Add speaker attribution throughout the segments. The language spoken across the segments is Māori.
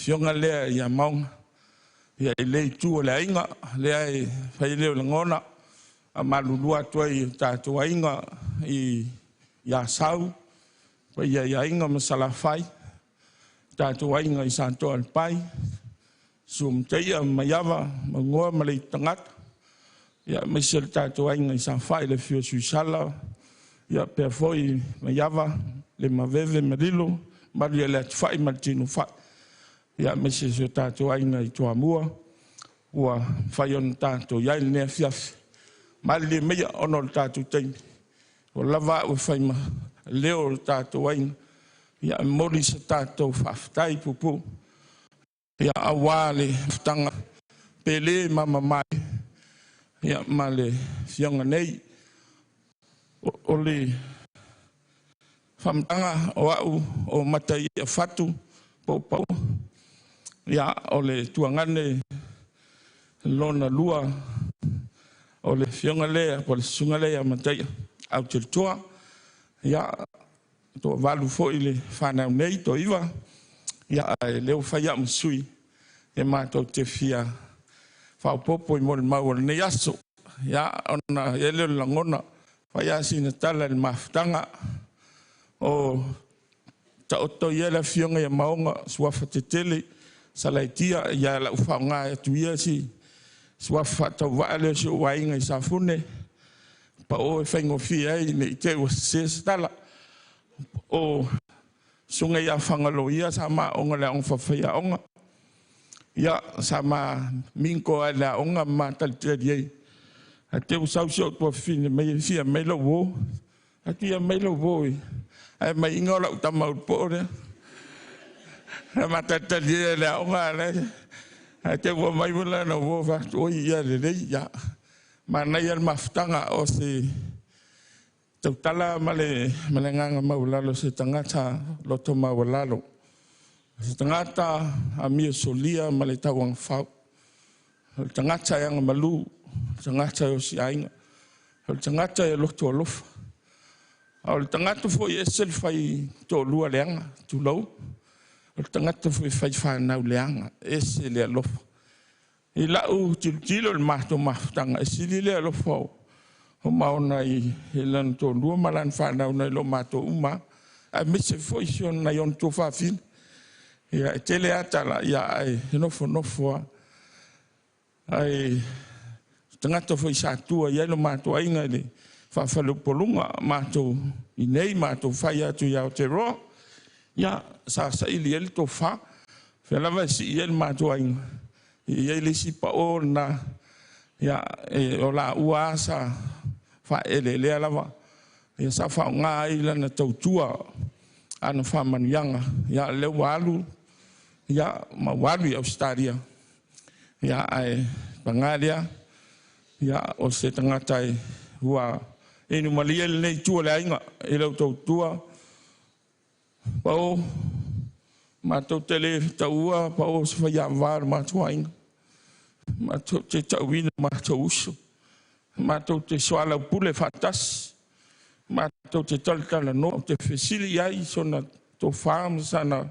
Speaker 1: fionga lea ia maunga. Ia le tu le inga le fai le ngona a malulua toi tātua inga i ia sau pa ia inga masalafai tātua inga i santo al pai sum teia maiava mangoa malei tangata ia misel tātua inga i sanfai le fio suisala ia pe foi maiava le maveve marilo maria le atfai martino fa ia misel tātua inga i tuamua ua fai on tātua ia le fiafi mali mea ono tātua teimi o lava o fai ma leo tātua inga ia mori sa tātou whaftai pupu ia awale ftanga pele mama mai ia male fionga nei o le whamtanga o au o matai a fatu pau ia o le tuangane lona lua o le fionga lea po le sunga lea matai au te toa ia to valu foi le whanau nei to iwa ia leo whai a msui e mātou te fia whaupopo i mole mau nei aso ia ona e leo langona whai a sina tala le maftanga o ta oto ia la fionga ia maonga suafa te tele Salaitia ia la uwhaonga e tuia si suafa tau waale si o wainga i safune pa o e whaingo fia e ne i te ua se tala o sunga ia Fagaloia sama onga le onga whawhia onga ia sama minko a le onga ma talitia diei a te usau si o tua fine mei fia mei lau wo a tia mei lau wo i ai mai inga o lau tamau pōre a ma talitia le onga le a te ua mai wala na wo va oi ia le rei ia ma nei al maftanga o se tau tala male nganga maulalo se tangata loto maulalo se tangata a mia solia male tawang fau tangata yang malu tangata o si ainga tangata e loto alofa o tangata foi esel fai to lua leanga tu lau o tangata foi fai whanau leanga ese le alofa i lau tilo le mahto maftanga esili le alofa o maona i helan to lua malan whanau nei lo mato uma a mise foi sion na yon to whawhin ia tele atala ia ai nofo ai tangata foi sa tua ia lo mato ainga le whawhalu polunga mato i nei mato whai atu iau te roa ia sa ili el to wha whelava si el mato ainga ia ili si pa o na ia o la ua sa fa ele le lava ia sa fa nga ila na tautua ana fa manianga ia le walu ia ma walu i Australia ia ai bangalia ia o se tangata hua inu malia le tua le ainga i lau tautua pao matou tele taua pao se fa ia var matou ainga matou te tauina matou uso matou te soala pule fatas matou te taltala no te fesili ai sona to farm sana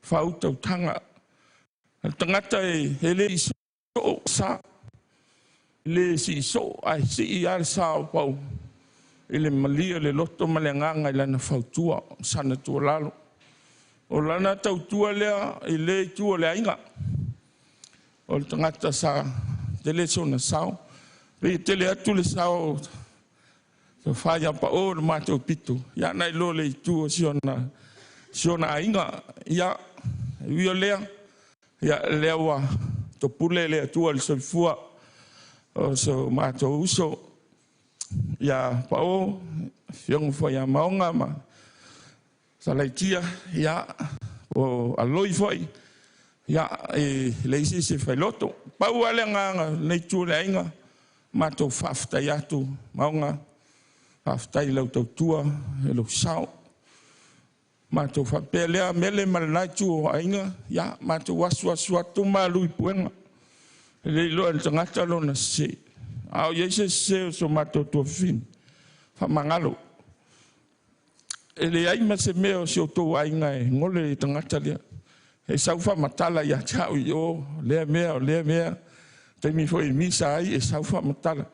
Speaker 1: fauta tanga tangata ele so sa le si so ai si al sa pau ele malia le loto malenganga ila na fautua sana tu lalo o lana tautua lea ele tu le ainga o tangata sa tele sona sao Re tele atu le sao so faya pa o mato pito ya nai lo le tu siona ainga ya violea ya lewa to pule le tu al solfua so mato uso ya pa o fiong fo ya maonga ma Salaitia ya o aloi foi ya le se fai loto pa o alenga le tu le ainga mato fafta yatu maunga fafta i lau tautua e lau sao mato fapelea mele malaitu o ainga ya mato wasu atu malu i puenga le ilo el tangata lo na se au yese se so mato tua fin fa mangalo ele ai ma se meo si o to ainga e ngole tangata lia e saufa matala ia chau yo le mea te mi foi misa ai e saufa matala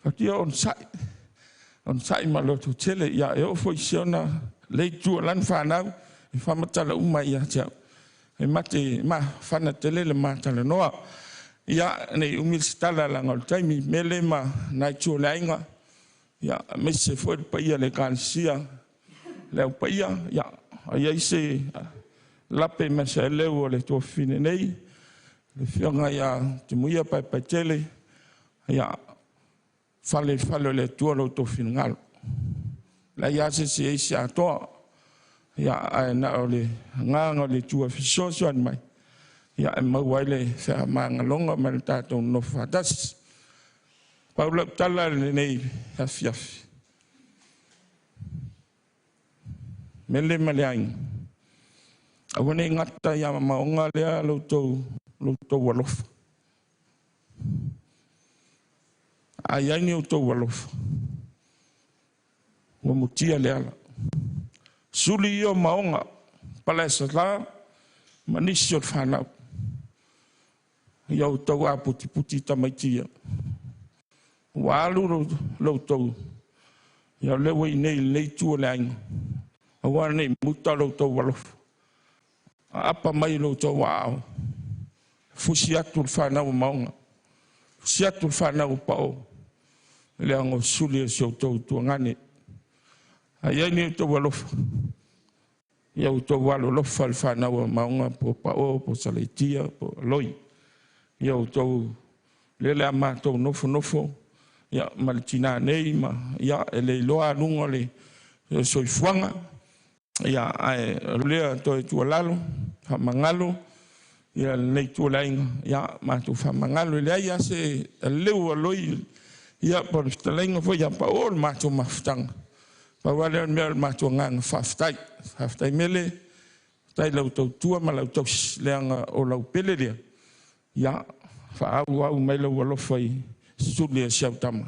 Speaker 1: fakia on sai malo tu tele ia e o foi siona le tu lan fanau e fa matala uma ia chau e mate ma fana tele le matala noa ia nei umil stala la ngol taimi mele ma na tu lainga ia me se foi pa ia le kansia le pa ia ia se lape me se leo le to fine nei le fianga ia te muia pa tele ia fale le to lo to final la ia se ato ia na ole nganga le tu fisoso an mai ia ma wale sa manga longa ma tato no fatas Paula tala le nei afiaf mele maleang awane ngata ya maonga lea lo to walof ayani o to walof wo mutia lea suli yo maonga palesa la manisio fana yo to wa puti tamaitia walu lo to yo le we nei le tu lang awane muta lo to walof apa mai lo to wa fusiatul fana o maunga fusiatul fana o pao le ngo suli so to ngane ai ni to walof yo to walo lo fal fana o maunga po pao po salaitia po loi yo to le ama to nofo ya maltina nei ma ya ele loa lungole so fuanga ya le to tu lalo famangalo ya le tu lain ya ma tu famangalo le ya se le loi ya por stelengo foi ya pa ol ma tu maftang pa wale mel ma tu ngang faftai mele tai lo tu ma lo to leanga o lo pele ya fa au mai lo foi sulia siautama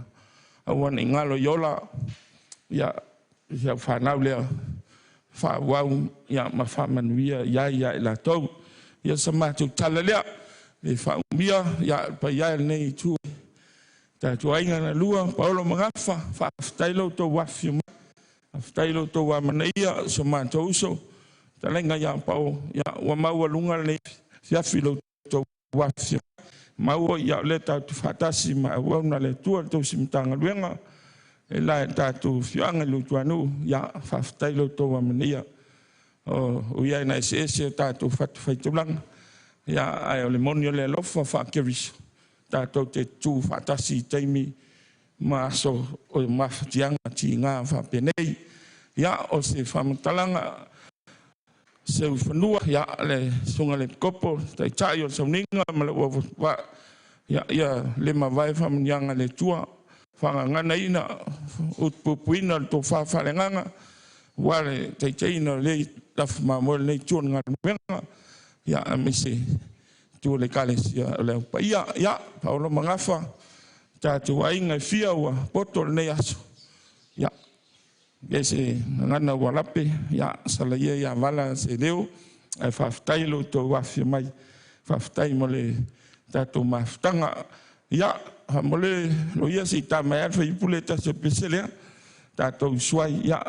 Speaker 1: awan ingalo yola ya fa naule fa wau ya ma fa manuia ya la to ya sama tu talalia e fa mia ya pa ya nei tu ta tu ainga na lua paulo mangafa fa tailo to wafi tailo to wa mania sama to uso talenga ya pau ya wa mau lunga nei ya filo to wafi mau ya leta tu fatasi ma wa na le tu to simtanga luenga e la ta tu fianga lu tu anu ya fa tailo to wa mania o ya na ese ta tu fat faitulang ya ai le monio le lofa fa keris ta to te tu fatasi taimi ma so o ma tianga tinga fa penei ya o se famtalanga se fanua ya le sunga le kopo tai chaio soninga ma le wa ya le ma vai famnyanga le tua fa ngana ina utpupuina to fa falenganga wale tai chaina le taf ma mo le chun ngana ya amisi tu le kalesia le pa ya paulo mangafa ta tu ainga fia wa potol ne aso ya ese ngana walape ya salaia ya vala se deu ai faftailo to wafi mai faftai mole ta tu maftanga ya mole lo ya si ta mai fa ipuleta se pesele ta to suai ya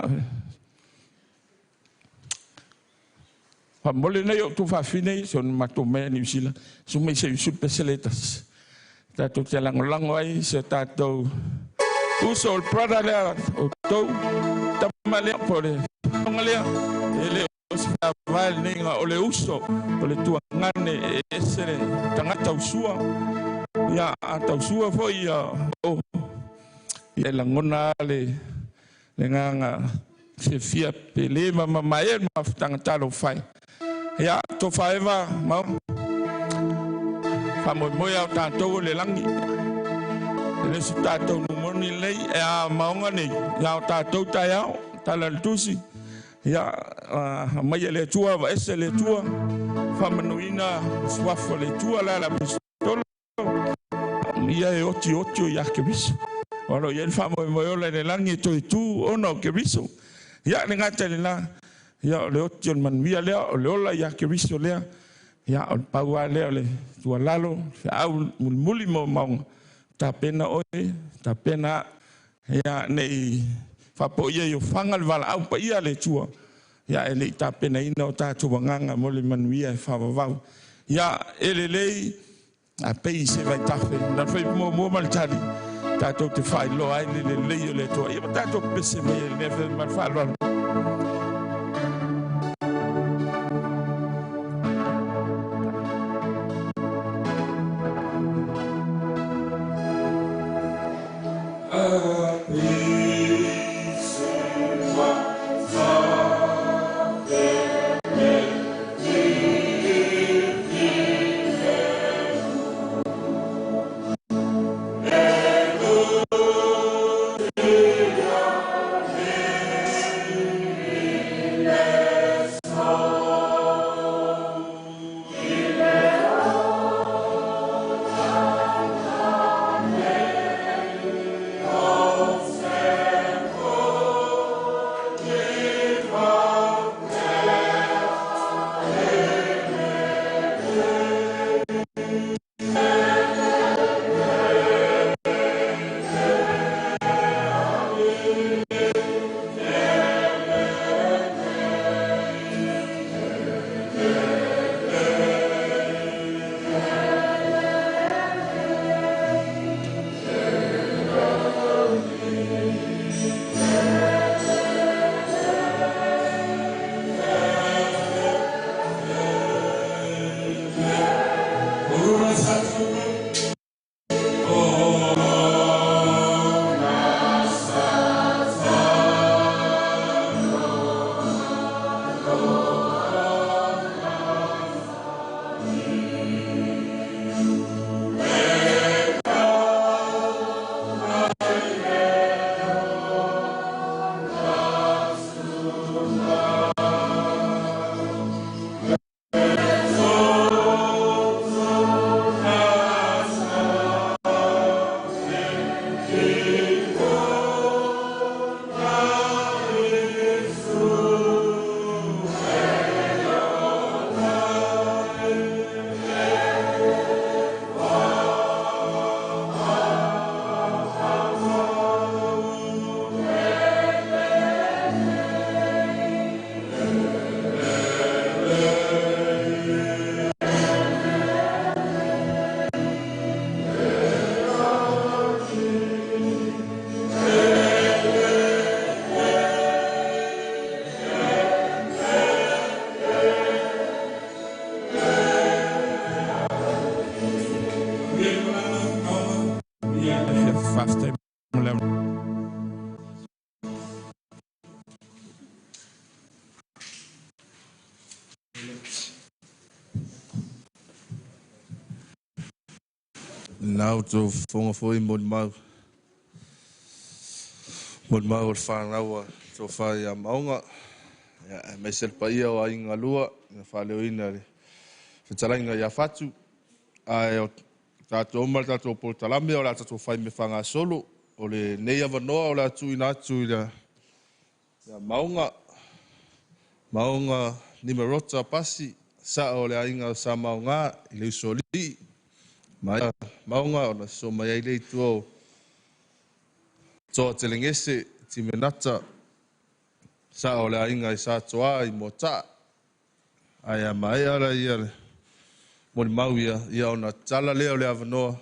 Speaker 1: mole ne yo tu fa fine son matome ni sila su me se su peseletas ta to lango ai se ta to uso el prada le to tamale pole ngale ele osfa val ninga ole uso ole tu ngane esere tangata usua ya ata usua foi ya o ele ngona le nganga se fia pele mama mai ma tangata lo fai ya to faeva ma famo moya ta to le langi le sta to no ni le a maonga ni ya ta to ta ya ta la tusi ya mai le tua va ese le tua famanuina swafa le tua la pistola ya e oti ya ke bis ora ya famo moyo le langi to tu ono ke biso ya ngata le la ya le oti man via le ola ya ke biso le Ya o Pao le tua lalo fe au muli mo Maoga ta pena oi ta pena ya nei fa po ia yo fangal vala au pa ia le tua ya ele ta pena ina o ta tua nganga mo le manuia fa va ya ele lei a pei se vai tafe na foi mo mal tali ta to te fai lo ai le yo le to ia ta to pese me le mal fa lo
Speaker 2: Now to fonga foi mod mau o whanaua to whai a Maoga me ser pa ia o ainga lua na whaleo ina le whetarainga ia whatu ai o tātou omar tātou portalame o la tātou whai me whanga solo o le nei avanoa o la tu ina atu ia Maoga ni me rota pasi sa o le ainga sa Maoga i le usoli mai Maoga ona so mai ai le tu so telengese ti menata sa o le ainga i sa toa i mota ai mai ala ia mo mau ia ona tala le o le avanoa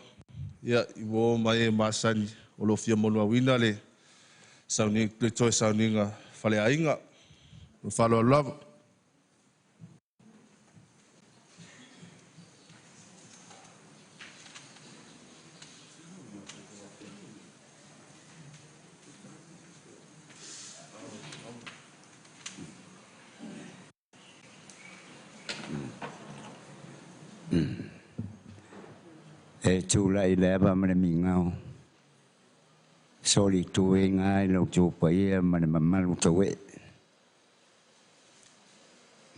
Speaker 2: ia i wo mai masani o lo fia mo wina le sauni le toi sauninga fale ainga falo love
Speaker 3: e tula i leva mane mingao soli tue ngai lo tu paia mane mamalu tawe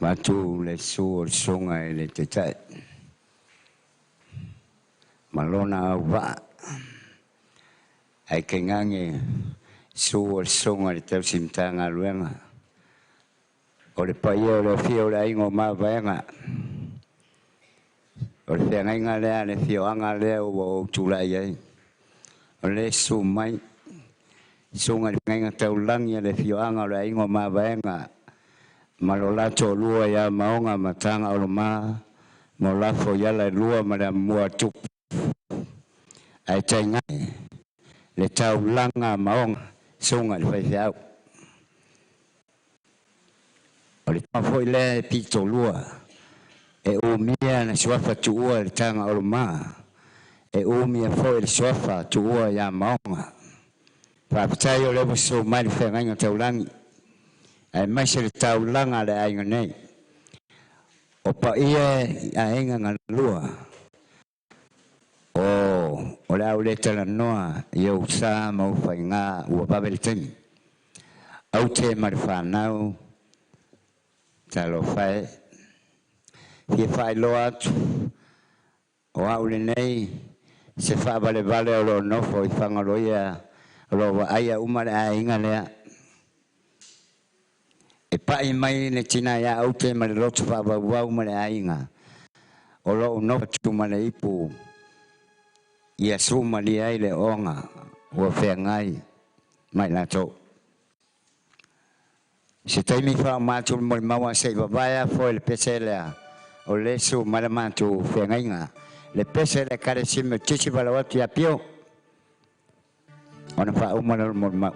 Speaker 3: matu le su songa le tetai malona va ai kengange su songa le tau simtanga luenga o le paia o le fia o le ingo ma vaenga O le whengainga lea le whioanga lea o tūlai ai. O le su mai. Sunga le whengainga taulangi le whioanga o le ingo mawaenga. Ma lo lato lua ia maonga matanga o lo maa. Mo lafo iala lua ma le mua tupu. Ai taingai. Le taulanga maonga. Sunga le whaiwhiau. O le tawhoi le pito lua. E umia na suafa tuua le tanga o lo maa. E umia foi le suafa tuua ia maonga. Papatai o lewa so mai le whengainga taulangi. Ai mai se le taulanga le ainga nei. O pa ia a inga ngā lua. O le au le tala noa i au sa mau whai ngā ua babe le tini. Au te mari whanau. Talo whai. Fia whai loa atu. O au le nei. Se wha vale vale o lo nofo i Fagaloia. O lo wa aia umare a inga lea. E pai mai ne tina ia au te mare lotu wha wau mare a inga. O lo nofo tu mare ipu. Ia suma li ai le onga. Ua whea ngai. Mai la tau. Se taimi wha mātu mori maua se wawaya fo le pese lea. O le su mara mātu whea ngai ngā. Le pese le kare sime tisi wala watu ia pio. Ona wha umara mori mau.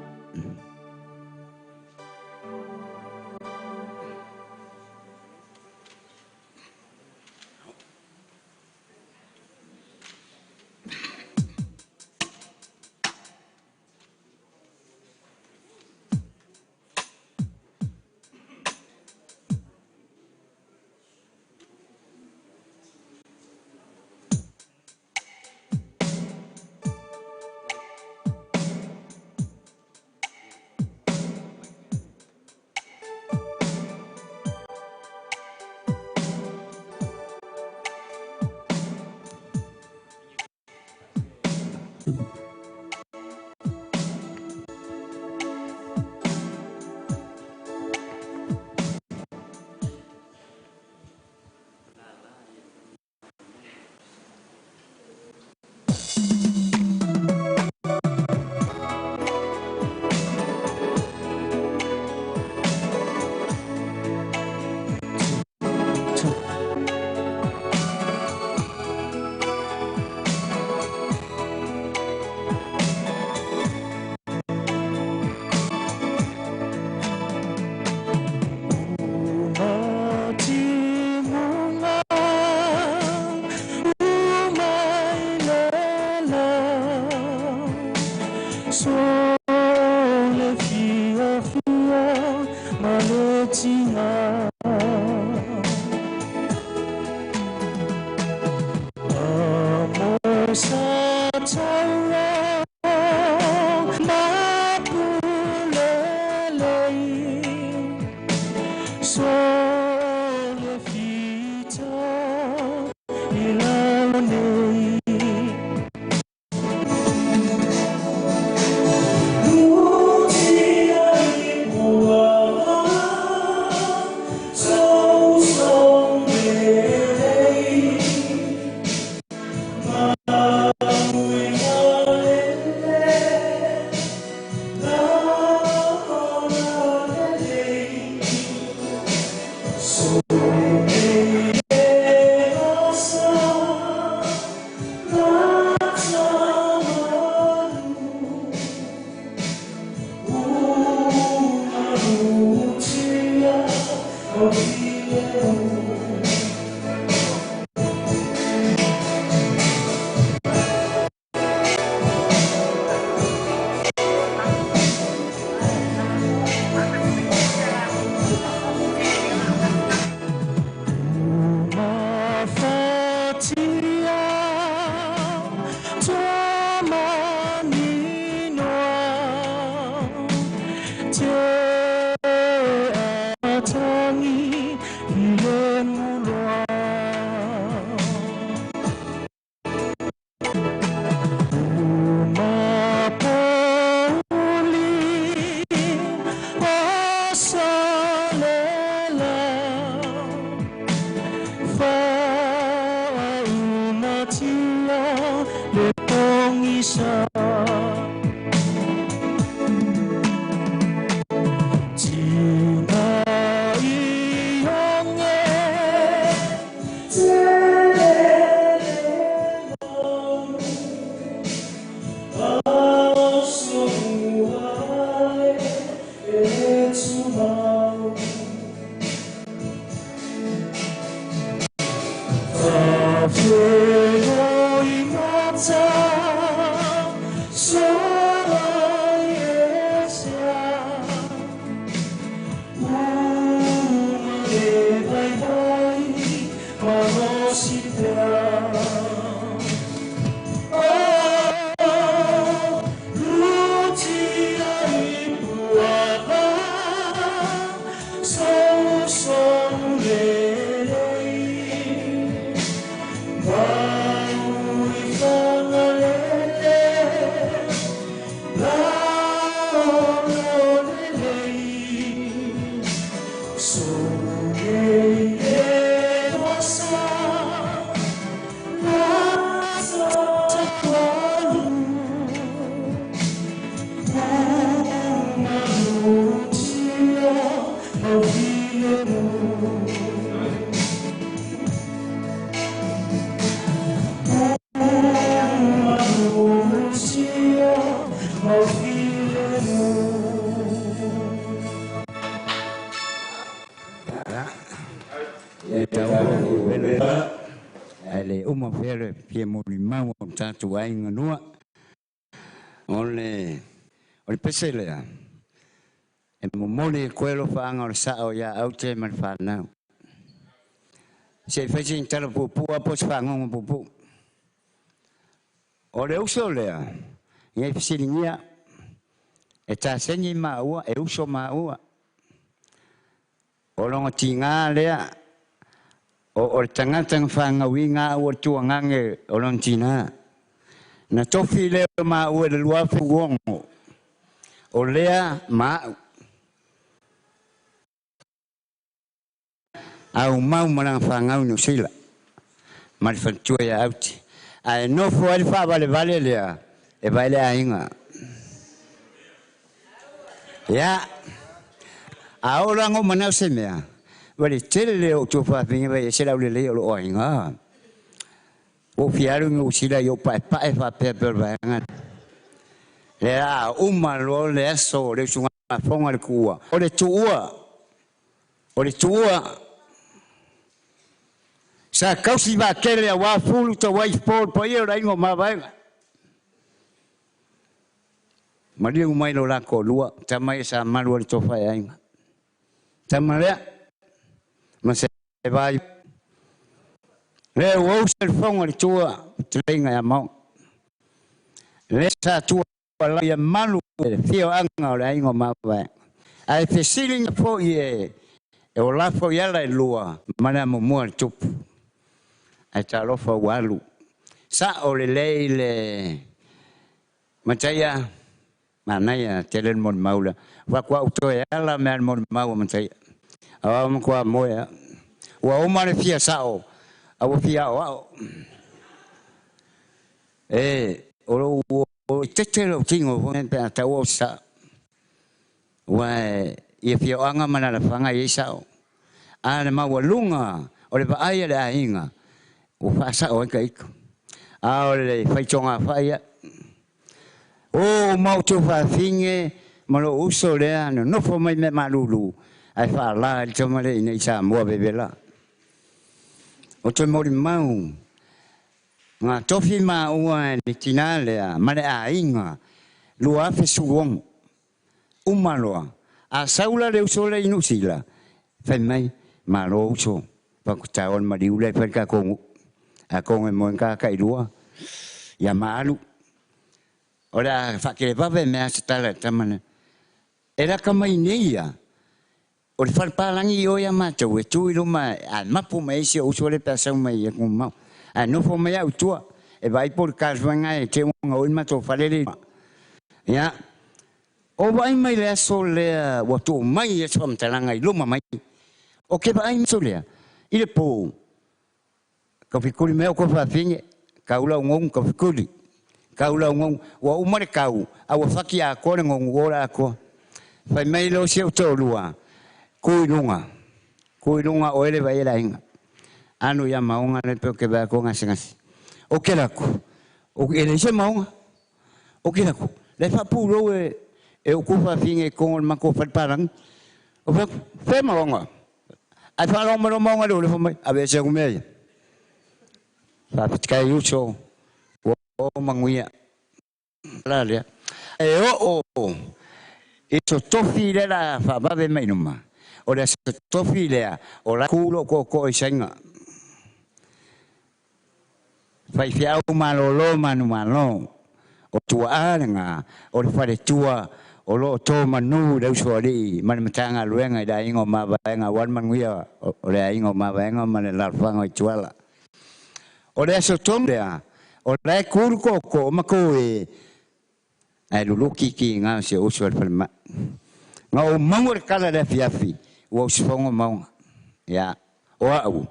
Speaker 4: isa
Speaker 3: ele uma vere pia molimau o tatu ai nganua ole pesele e momole kwelo faanga o sao ya au te man fanau se fece intero pupu apos faanga un pupu ole uso lea ngai fisilingia e ta senyi maua e uso maua o longa tinga lea o tangata whanga winga o tuangange o lontina. Na tofi leo ma ue le luafu wongo. O lea ma au mau marang whanga unu sila. Marifantua ya auti. Ai nofo ali wha vale lea. E vale a inga. Ya. A orango manau se mea. Wale tele leo tu fa vinga vai se la le o oinga. O fiaru no sila yo pa fa pe vanga. Le a uma lo le so le sunga fonga le kua. O le tua. O le tua. Sa kausi va kele a wa fulu to wa sport po yo ra ingo ma vai. Mari o mai lo la ko lua. Tamai sa malu le to fa ainga. Tamale ma se vai le o se fonga le tua tringa ya mau le sa tua la ya malu fio anga la ingo ma vai ai fe siling fo ye o la fo ya la lua mana mo mo tup ai ta lo fo walu sa o le mataya mana ya telen mon maula wa kwa to ya la man mon mau mataya am kwa moya wa umare fia sao awo fia o o tetelo tingo pe ata o sa wa ia fia anga mana la fanga i sao ana ma walunga o le ai le ainga o fa sa o kai a o le fai tonga fai o mau tu fa finge malo uso le ano no fo mai me malulu ai fa la il tomale nei sa mo bebela o te mori mau nga tofi ma ua ni tinale a mare a inga lua fe suong umaloa a saula le usole inusila fe mai ma lo uso pa kutaon ma diule fe ka kongu a kongu mo ka kai lua ya malu ora fa ke va ve me astala tamane era kama ineia o le falpalangi o ya mata o tu ilo ma a mapu mai se o sole pesa mai ko ma a no fo mai autua e vai por casvanga e te un o ma to falele ya o vai mai le sole o tu mai e som talanga ilo mai o ke vai sole ile po ko fikuli me ko fa finge ka ula ngong ko fikuli Kau la ngong wa umare kau awa faki a ko ngong ora ko. Fai mai lo se to lua. Kuilunga o ele vai la inga. Anu ya maunga le pe ke ba ko ngasi. O ke la ko. O ele se maunga. O ke la ko. Le fa pu lo e o ku fa finge ko ma ko fa parang. O fe maunga. Ai fa lo maunga lo le fa mai. A ve se ku me. Fa kai uso. O manguia. La le. E o. Isso tofi le la fa ba ve mai numa. O le tofi le o la kulo ko isenga. Fai fiau malolo manu o tua nga o le fare tua o lo to manu le usori man matanga luenga da ingo mabaenga wan manguia o le ingo mabaenga man la fanga tuala o le so tondea o le kurko ko mako ai lulu kiki nga se usor palma nga o mangor kala le fiafi o sfongo mau ya o au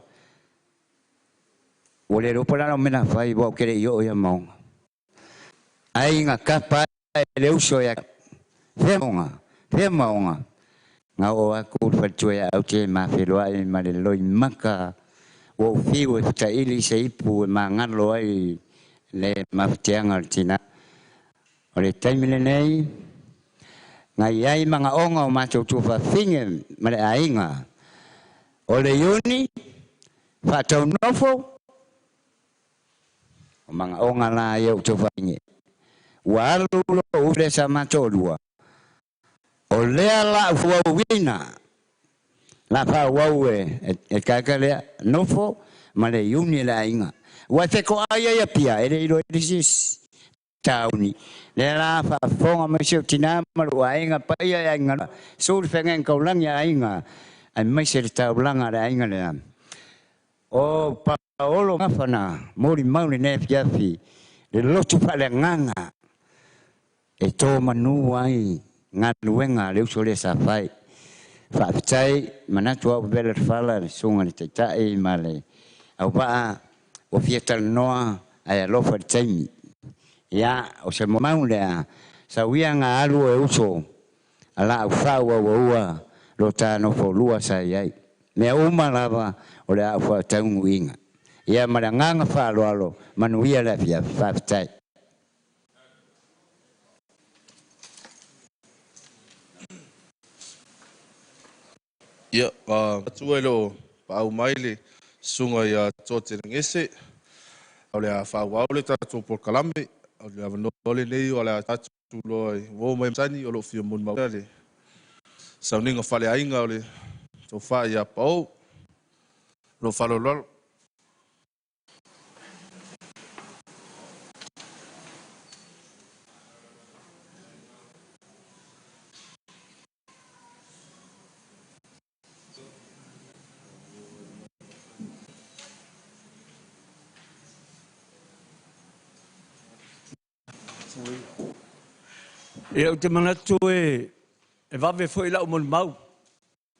Speaker 3: o le ropala no mena fai bo kere yo ya mau ai nga kapa le uso ya fe maunga nga o aku fatua au te ma feloa i ma le loi maka o fiu e ta ili se ipu ma ngalo ai le maftianga tina o le taimile nei nga iai manga onga o matou tufa finge ma le ainga o le yuni fa tau nofo manga onga la ye to fange wa lo ule sa matolua o le la fo wina la fa wawe e kakale nofo ma le yuni la inga wa te ko aya ya pia ele ilo disis tauni le la fa fonga ma se tina ma lo inga pa ya inga so fengen ko lang ya inga ai mai se ta langa la inga le o Paolo ngafana mori mauni ne fiafi le lotu pale nganga e to manu ai ngaluenga le usole sa fai fa tai manatu au bele fala sunga ni tai male au ba o fieta noa ai lo fa taimi ya o se maule sa wianga alu e uso ala fa wa lo ta no fo lua sa ai me uma lava o le fa tangu inga ia maranganga fa alo manuia la fia fa tai
Speaker 2: ia tuelo pa umaile sunga ya tote ngese ole a fa wale tatu por kalambe ole a nole nei ole tatu loi wo mai tani ole fio mun male sauninga fale ainga ole to fa ya pau lo falo lol
Speaker 4: E o te manatu e wawe foi la umon mau.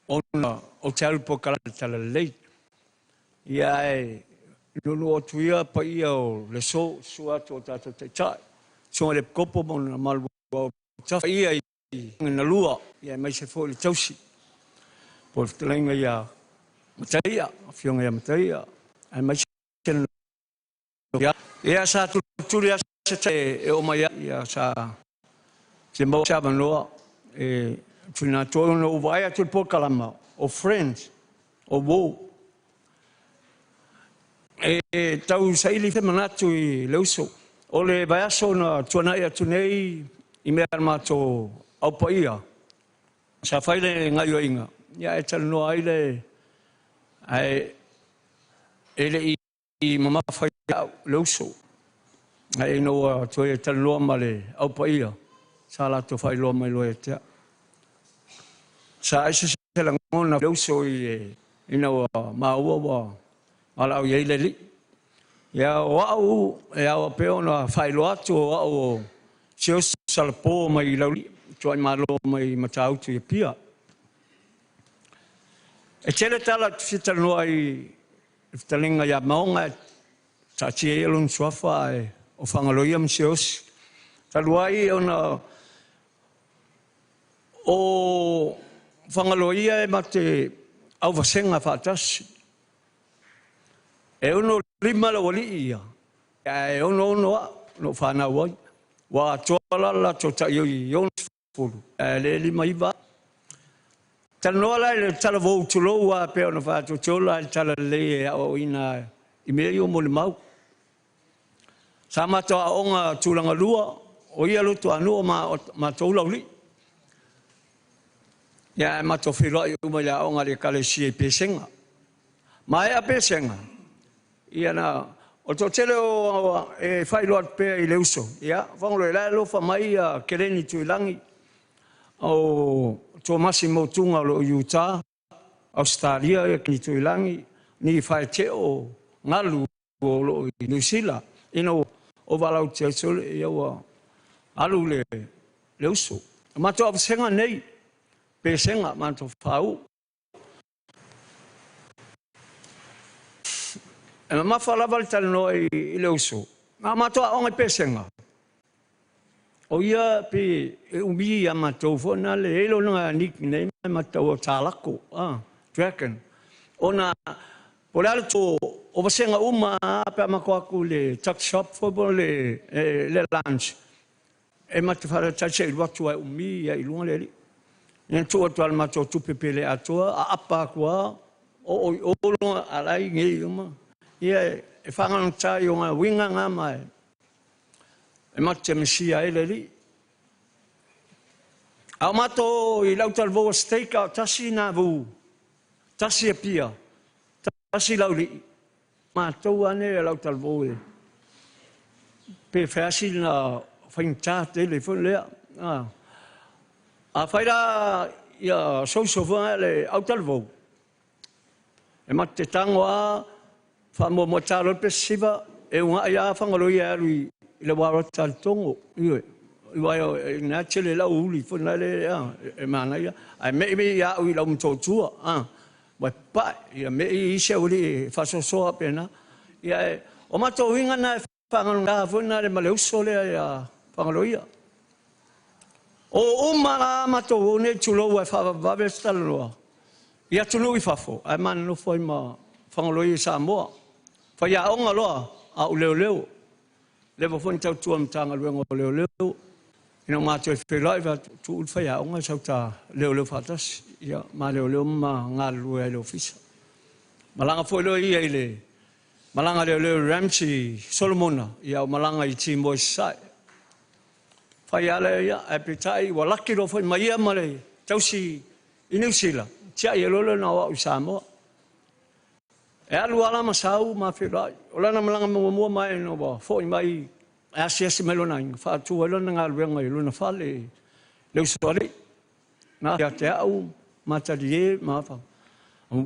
Speaker 4: O te alupo kalata tala lei. Ia e nunu o tuia pa ia o le so sua to tato te tai. So le kopo mon malu o tafa ia i na lua. Ia mai se foi le tausi. Por te lenga ia mataia. A fionga ia mataia. Ai mai se ia sa turi asa e o mai ia sa se mau sa manoa e tuna to no vai a po kalama o friends o wo e tau saili te manatu i leuso o le vai aso na tuna ia tunei i me armato au paia sa faile ngai inga ia e tal no aile ai ele i mama fai leuso ai no to e tal no male au paia sala to fai lo mai lo eta sa ese se la ngona leuso i ina wa ala ye le ya wa ya pe ona fai lo atu o se salpo mai lo to malo mai matau tu pia e tele tala fitar no ai talinga ya maonga ta chi elun sofa o Fagaloia mseos. Taluai ona o Fagaloia e mate au vasenga whaatasi. E ono lima la wali ia. E ono no whanau ai. Wa toala la tota i ono fulu. E le lima iwa. Tanoa lai le tala vau tulo wa pe ona whaato tola le tala le o ina i mea o mo le mau. Sa matoa onga tulanga lua o ia luto anu ma toula uli. Ya mato filo i uma ya onga le kalesia i pesenga. Ma ea pesenga. Ia na o to tele o e whailoat pe i le uso. Ia, whangolo e lai lofa mai a kereni tuilangi o to Massimo tunga o Utah, Australia e ki tuilangi ni whae te o ngalu o lo i New Zealand. Ino o walau te sole i au alu le uso. Mato a senga nei, pe senga mato whau. E mawhalawa le tala no i le uso. Ngā mato a onga pe senga. O ia pe umi a mato fona le elo nga nickname mato o tālako. Dragon. Ona, po le alto o wasenga uma pe amako aku le tuck shop fo le lunch. E mate whara taise i watu ai umi i lunga le li. Nien tua tual mato tupepe le atua, a apa kua, o longa alai ngei uma. Ia e whangang tai o ngā winga ngā mai. E mate mesia e le li. Au mato i lautal voa steak au tasi nā vu. Tasi e pia. Tasi lauli. Mātou ane e lautal voa e. Pe whasi na whaingtā te le whun lea. A whaira ia sousofanga le autal voa. E mate tango a whamua mo tālo pe siva. E unga ia Fagaloia alu i le wara tal tongo. Iwe. Iwa e nga tele lau uli whuna le e mana ia. Ai me ia ui lau mtotua. Wai pai. Ia me i se uli e whasosoa pena. Ia e o mato winga na whanganunga whuna le maleuso le ia Fagaloia. O umara mato one tulo e whawawe staloa. Ia tunu i whafo. Ai mana no fwai ma Fagaloia Samoa. Whai a onga loa a u leo leo. Lewa fwani tau tuamtanga luenga o leo leo. Ina mato e whelai wa tu ulwhai a onga sau ta leo leo whatas. Ia ma leo leo ma ngā lua e leo fisa. Malanga fwai leo ia i le. Malanga leo leo Ramsey Solomona. Ia o malanga i ti moi sai. Whai ale ia e petai wa laki ro fwai ma ia ma le tausi i New Zealand. Tia i lolo na wa u Samoa. E alu ala masau ma whelai. O lana malanga mua mai no wa fwai mai asi melona inga. Whātua lona ngā luenga i luna whale. Leu sore. Nā ia te au matari e mawha.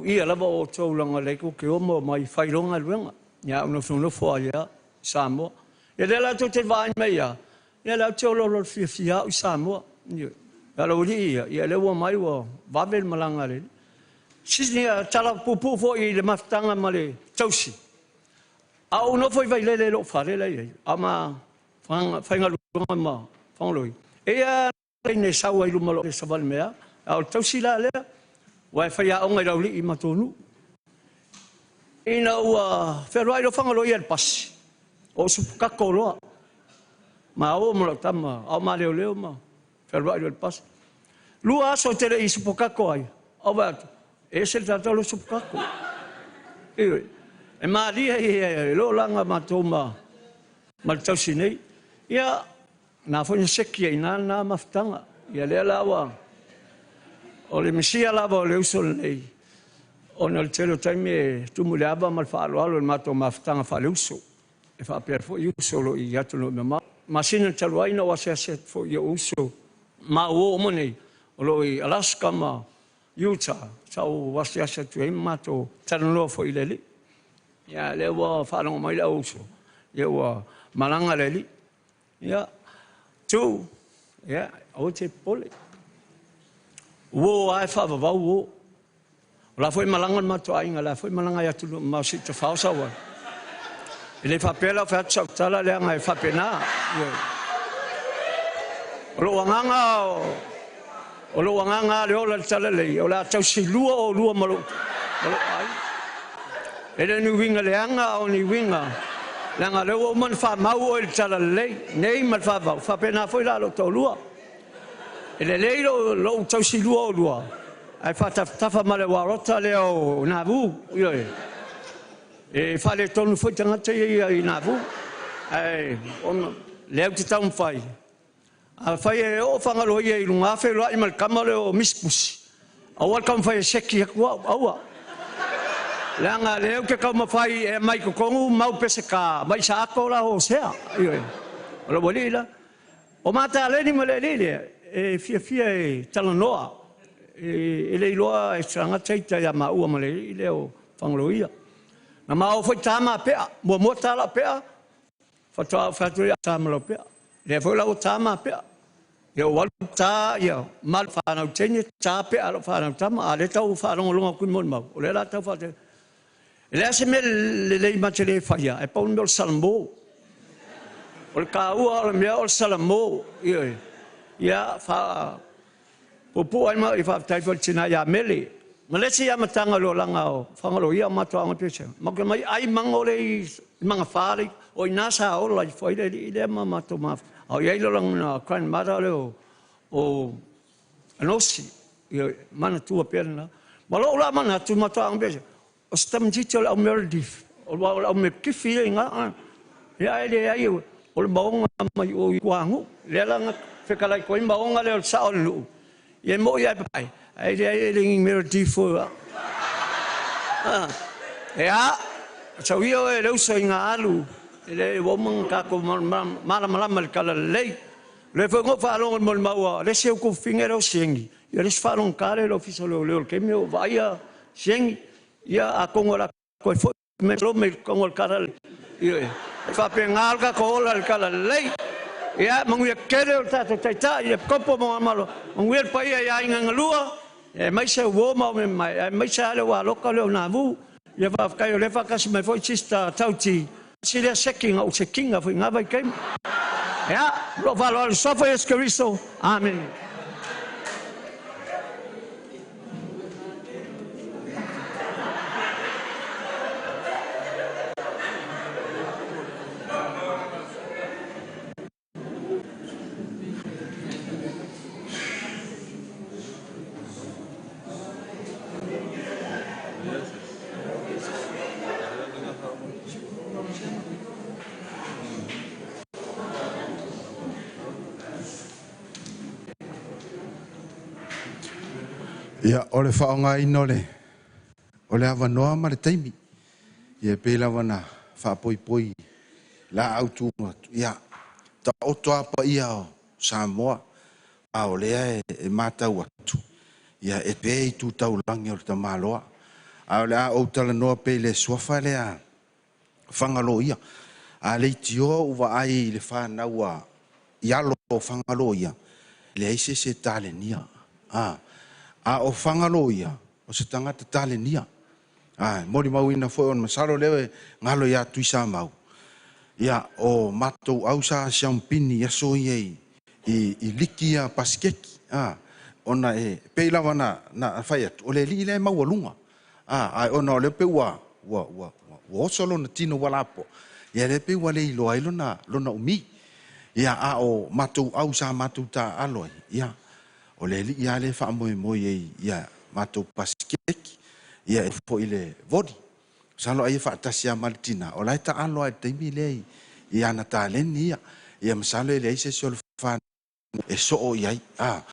Speaker 4: Ia lava o taulanga leiko ke omo mai whaironga luenga. Ia una whunofo ia Samoa. Ia le lau te vain mei ia. Ia lau te ololo fia u Samoa. Ia lau ri ia. Ia lewa mai wa wavel malanga le. Sisni tala pupu fo i le maftanga ma le tausi. Au no foi vai le lo fare le. Ama whainga lunga ma whangaloi. Ea ne saua i lumalo le saval mea. Au tausi la lea. Wai whaia onga i rauli i matonu. Ina ua wherwai lo whangaloi al pasi. O supukako loa. Ma o mula tama. Au ma leo leo ma. Wherwai lo al pasi. Lua aso tere i supukako ai. Au batu. E se tatalo supukako. Iwe. E maria i lo langa matou ma tausi nei. Ia, nā whaina seki ai nā maftanga. Ia lea lawa. O le mesia lawa o le usol nei. O na le telo taimi e tumu le aba mal whaalo alo le matou maftanga whaale uso. E whaapea fo i usolo i atu no me masina talo aina o ase fo i uso. Ma o omo nei. O lo i Alaska ma Utah. Tau wasi ase tu e matou taranoa fo i leli. Ia le wa whanonga mai la uso. Ia wa malanga le li. Ia tu. Ia o te pole. Wo ai whawawau wo. O la foi malanga mato ainga la foi malanga ia tulu ma si te whausa wa. Ele whapela wha tsautala lea ngai whapena. O lo wanganga le ola tala lei. O la tau si lua o lua malo. Ele ni winga leanga o ni winga. Langa le o man wha mau o il tala lei. Nei man wha vau. Whapena foi la lo tau lua. Ele lei lo tau si lua o lua. Ai whatafa male warota leo na vu. E whale tonu foi tangata i na vu. Ai leo te tau mwhai. A whai e o Fagaloia i lunga whai loa i malkamare o mispusi. A walkam whai e seki haku aua. Leanga leo ke kau mawhai e mai kukongu mau pese ka mai sa ako la ho sea. Ola wali la. O mata aleni male lile e fia e talanoa. E le iloa e sanga teita ya maua male lile o Fagaloia. Na mau foi tama pea, mo tala pea. Fatua fatua tama lo pea. Le foi la tama pea. Yo wal ta yo mal fa na tenye ta pea lo fa na tama ale tau fa no longa ku mon mau. Le la tau fa te. Le se me le matele fa ya e pa un bel salmo. O ka u me o salmo yo. Ya fa popo ai ma fa tai fa tina ya mele. Malaysia ya matanga lo langa o Fagaloia mato ang pese. Magmai ai mangole mga fari o inasa o la foi ile mato ma. O ia lo lang na kan mara o anosi ia mana tua perna. Malo la mana tu mato ang pese. O stam jitol au Meredith. O au me kifi nga. Ya ile ai o baong mai o kuangu. Le lang fekalai ko baong ale sa olu. Ye mo ya pai. Ai ling Meredith fo. Ya, so io e lo so inga alu. Le woman ka ko mala kala lei. Le fo ngo fa lo mo maua, le se ko fingero sengi. Yo le fa lo kare lo fiso lo ke me vaia sengi. Ya a kongola ko fo me kongo kara. Yo fa pengal ka ko la kala lei. Ya mangu ya kere ta e kopo mo malo. Mangu pa ya inga ngalua. E mai se uo mau me mai se ale wa loka leo na vu ia va kai o le fa kasi mai foi sista tauti si le seking o sekinga foi nga vai kai ya lo valo al sofa escariso amen.
Speaker 5: Ia, ole whaonga inole. Ole awa noa ma le taimi. Ia pēla wana whapoi la autunga. Ia, ta oto apa ia o Samoa. A olea e mātau atu. Ia e pēi tu tau langi o ta maloa. A olea o tala noa pēle suafa lea Fagaloia. A leitio uwa ai le whanaua ialo Fagaloia. Le aise se talenia. A o Fagaloia o se tangata talenia. Mori mau ina foi on masalo lewe ngalo ya tuisa mau. Ia o matou au sa siampini ya so i likia paskeki. Ona e peila wana na faiat o le li le mau lunga. Ona le pe wa solo na tino walapo. Ia le pe wa le lo ai lona umi. Ia a o matou au sa matou ta aloi. Ia o le li ia le fa mo ia matou paskeki. Ia fo ile vodi. Salo ai fa tasia maltina. O lai ta alo ai temi le ia na taleni ia masalo le ise sol fa e so o ia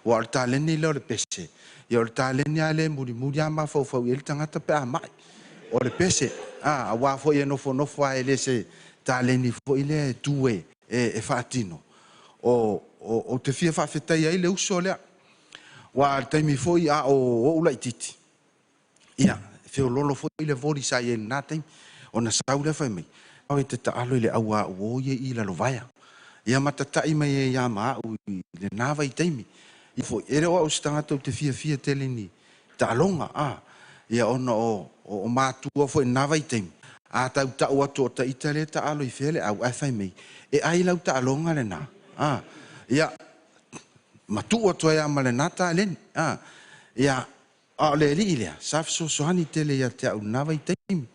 Speaker 5: o al taleni le pese. Ia o taleni ale muri ama fo il tangata pe mai. O le pese wa fo ia no fo ele se taleni fo ile tue e fatino. O te fia fa fetai ai le uso le wa al temi fo ia o ulai titi. Ia, feo lolo foi le voli sa ye naten ona saule fa mai. O te ta alo le awa o ye I la lovaya. Ia matata I mai ya ma u le nava I taimi. I fo ere o stanga to te fia teleni. Ta longa Ia ona o matua foi nava I taimi. a tau ta'u atu o ta ita le ta alo I fele au ai fai mei. E ai lau ta alonga le na. Ia, matu atu ai ama le na ta len. Ia, a le li ilea, saf so sohani tele ia te au nawa I teimi.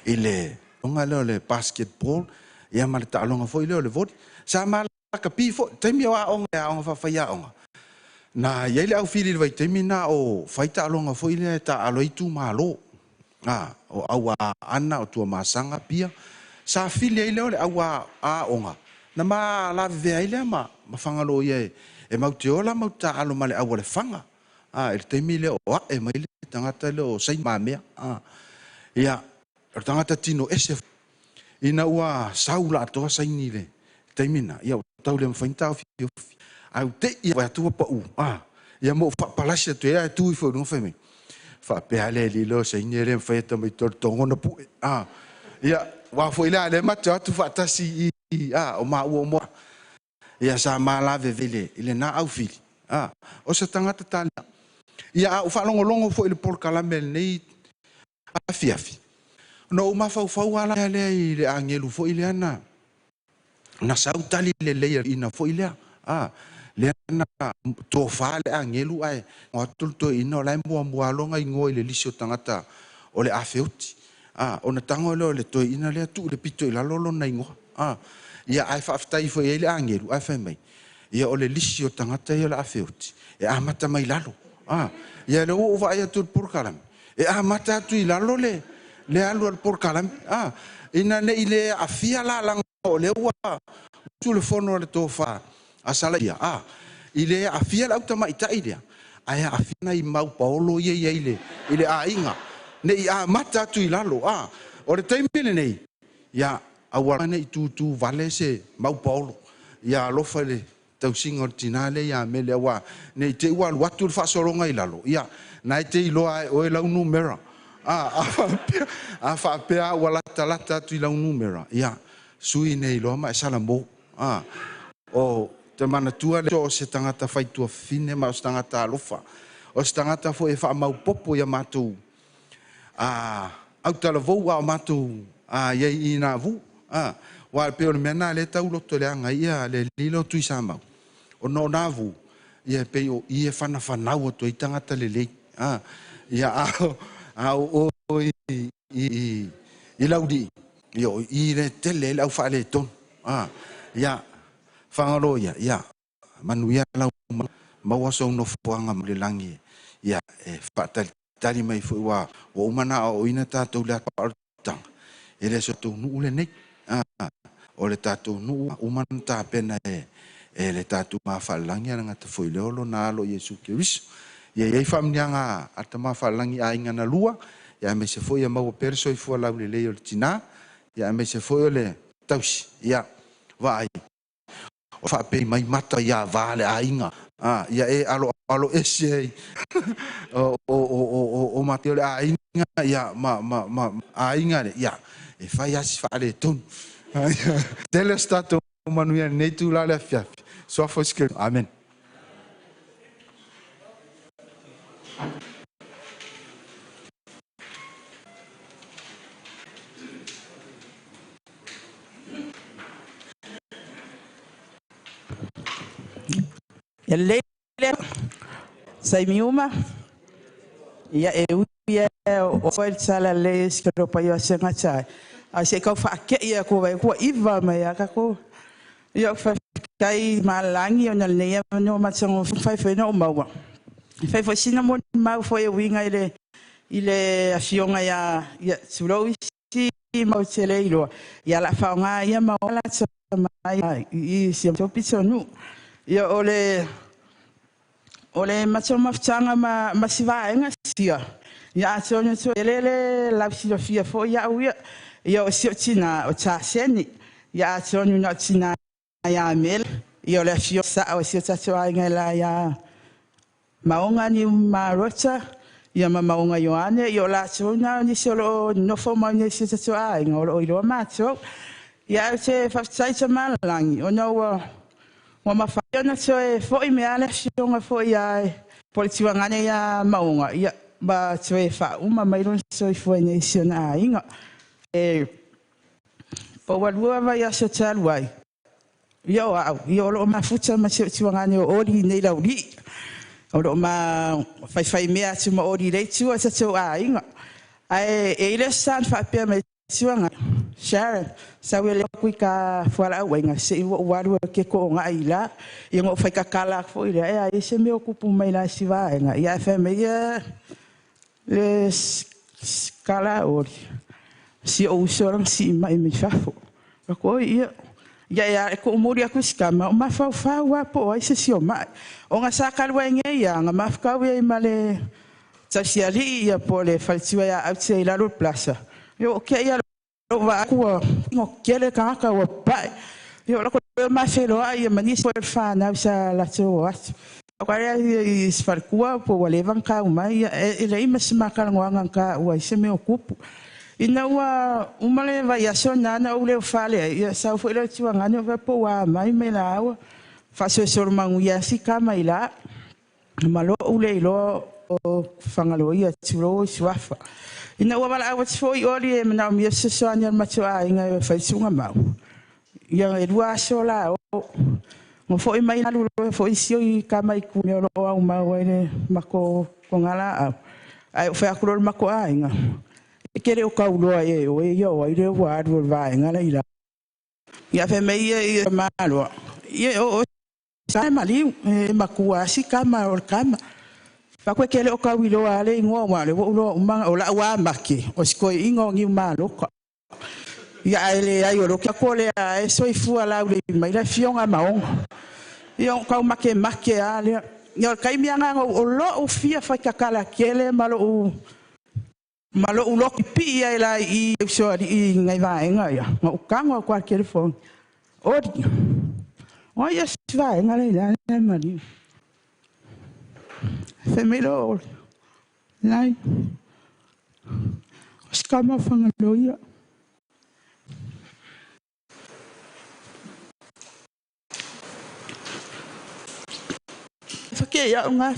Speaker 5: Ile, onga leo le basketball, ia ma le ta alonga fo leo le vodi. Sa ma la ka pi fo, teimi o a onga fa fai a onga. Na ia le au fili le vai teimi na o fai ta alonga fo ile ta aloitu malo. O awa ana o tua masanga pia sa fili ai leo le awa a onga na ma la ve ai le ma fangalo ye e mau te ola mau ta alo male awa le fanga e te mi le o e mai le tangata le o sai ma mea ia o tangata tino Sefo ina ua saula to sai ni le te mina ia tau le mfainta o fi au te ia wa tua pa u ia mo fa palasia tu ia tu fo no feme fa pe ale li lo se ni le feta mai tor tongo na pu ia wa fo ila le mata tu fa tasi o ma o mo ia sa mala vele ile na au fili o se tangata tala ia o fa longo longo fo ile por calamel nei afiafi no ma fa ala le angelu fo ile ana na sautali le le ina fo ile le na to fa le angelu ai o tulto ino la mo longa ingo le lisio tangata o le afeuti ona tango le to ina le tu le pito la lolo na ingo ia ai fa ftai fo le angelu ai fa mai ia o le lisio tangata ia le afeuti e amata mai lalo ia le o va ia tu por kalam e amata tu lalo le alu por kalam ina ne ile afia la o le wa tu le fono le to fa a Salaitia ile afia la utama ita ile ai afia I mau Paolo ye ile a inga nei a mata tu ilalo o le taimile nei ya awara nei tu vale se mau Paolo ya lo fale tau singo tinale ya mele wa nei te wa watu fa soronga ilalo ya nai te lo ai o la numero fa pe wala talata tu la numero ya sui nei lo ma salamo o te mana tua le o se tangata fai tua fine ma o se tangata alofa o se tangata fo e wha mau popo ia mātou au tala vou a mātou iei ina vu wa pe o le mena le tau loto le anga ia le lilo tui sa mau o no na vu ia pe o ie whana whanau o to I tangata le lei ia o I laudi I le tele lau wha le ton ia Fagaloia ia manuia lau mau aso no fuanga le langi ia fatal tali mai fu wa o mana o ina tatou le tang ele so tu nu le nei o le tatou nu o man ta pena le tatou ma falangi nga te foi leolo na lo Yesu Kristo ia famnianga atama falangi a inga na lua ia me se foi mau perso I fu lau le o tina ia me se foi le tausi ia vai o fa pe mai mata ia vale a inga ia alo ese o mateo a inga ia ma a inga ia e fai as fa le ton tele stato manuia nei tu la le fiaf so fo ske amen
Speaker 6: Ele sai miuma ia ia o foi sala le skro pa ia senga sai a se ka fa ke ia ko vai ko iva mai ka ko ia fa kai malangi ona le ia no matsango fai foi no maua fai foi sina mo mau foi winga ile afionga ia sulo si mau tele ilo ia la fa nga ia mau la mai I si to pitsonu ia ole macho mafchanga masiva enga sia ya sonyo so lele la filosofia fo ya ia o si tina o cha seni ya sonyo na tina ya mel ia le fio sa o si tacho nga la ya maonga ni marota ia maonga yoane ia la sonyo ni solo no fo ma ni si tacho nga o ilo macho ia se fa sai malangi o no wa mafai ona so e foi me ale sionga foi ai politua ngane ya maunga ia ba so e fa uma mai ron so e foi nei siona inga po walua vai aso taluai yo lo mafuta ma se tuangani o ori nei lauri o lo ma fai mea tu ma ori le tu asa tu ainga ai ele san fa pe me tuanga Sharon sa wele ku ka fora wenga se waru ke ko nga ila yo fai ka kala fo ile ai se me ocupo mai la si va nga ia fa me les kala ori si o sorang si mai me fafo ko ia ya ko muri aku skama ma fa wa po ai se si o mai o nga sakal wenga ia nga mafka we male tasiali ia pole falsiwa ya outse la ro plaza yo ke ia va ku no kele ka wa pai yo la ko ma felo ai mani so fa na sa la so wat agora is farkua po wale van ka mai ele imas makal nganga ka wa se me ocupo ina wa umale vai asona na ule fale ia sa foi le tuanga no va po wa mai me la wa fa so mangu ya si kama ila malo ule lo Fagaloia tulo swafa ina wa bala wa foi oli e na mi se so anya ma tua inga fa sunga mau ia e dua sola mo foi mai na lu foi si kama ku me lo au mau ene mako kongala ai fa ku lo mako inga kere o kauloa e o yo ai le wa do vai ngala ila ia fe me ia malo ia o sai mali makua si kama o kama pa ko kele o kaulo ale ngo wa le o ma o la wa maki o sko ingo ngi malo ia ele ai o ka ko le e so fu ala le mai la fionga maong ia ka make ale ia kai mi anga o lo o fia fa ka kala kele malo ulo pi ia la I so I ngai vai ngai o kango qualquer fone odi o ia vai ngai la mari femelo lai skama Fagaloia fa ke ia nga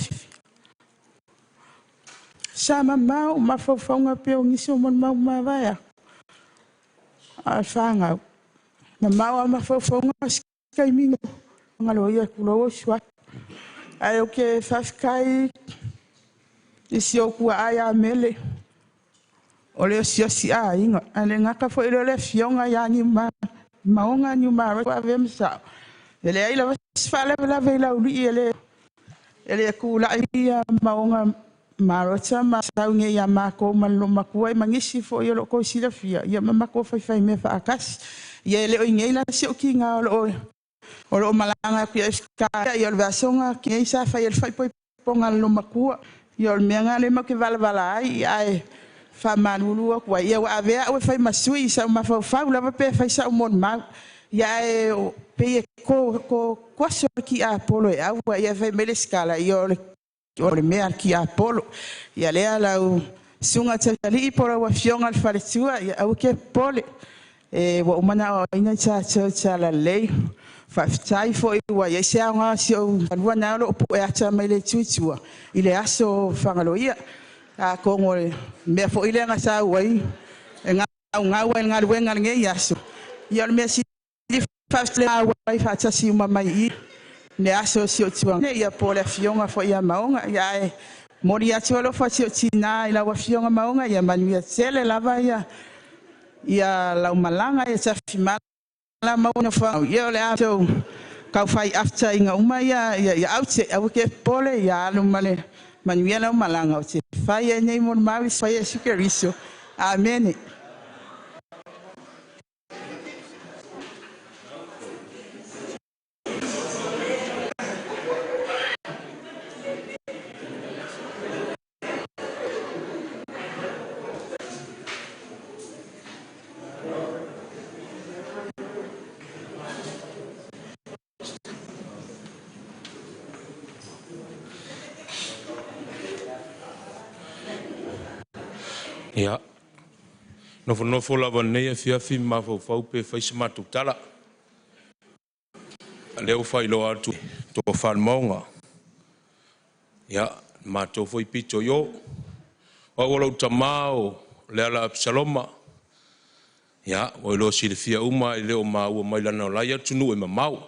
Speaker 6: sama mau ma fofonga pe o ngiso mon mau ma vai a fanga ma mau ma fofonga kai mingo Fagaloia kulo swa ai o ke fafkai isi o ku aya mele o le si a inga ale ngaka fo ile le fionga ya ni maonga ni ma wa vemsa ele ai la fala la vela uli ele ku la ia maonga marota ma saunge ya mako malo makuai mangisi fo yo ko sila fia ya mako fai me fa akas ya ele o ingela si o kinga o malanga ku ska ya le vasonga ki sa fa el fai ponga lo makua yo me ngale ma ke vala ai fa manulu ko ya wa ave o fai masui sa ma fa la pe fai sa mon ma ya pe ko so ki a polo ya ya fai mele skala yo le mea ki a polo ya le ala sunga tali por wa fionga al faletua ya o ke pole wa mana ina cha la lei fa tai foi wa ya se nga si o wana lo po ya cha mele tutua ile aso Fagaloia a ko ngol me fo ile nga sa wai nga wa wenga nge yaso ya me si fa wai fa cha si ma mai ne aso si o tua ne ya po la fionga fo ya maonga ya mori ya cholo fa si o tina ila wa fionga maonga ya manuia sele lava ya la malanga ya sa fimala la mauna fa ya le aso ka fai after inga uma ya outse au ke pole ya lo male manuia la malanga o se fai nei mon mavi fai sikeriso amen.
Speaker 1: Ya. Nofo lava nei fiafi ma fau pe fai matu tala. Leo fai lo atu to fan maunga. Ya, ma to foi pito yo. O lo tamao le ala saloma.
Speaker 7: Ya, o lo si le fia uma le o mau mai lana o laia tunu e mamau.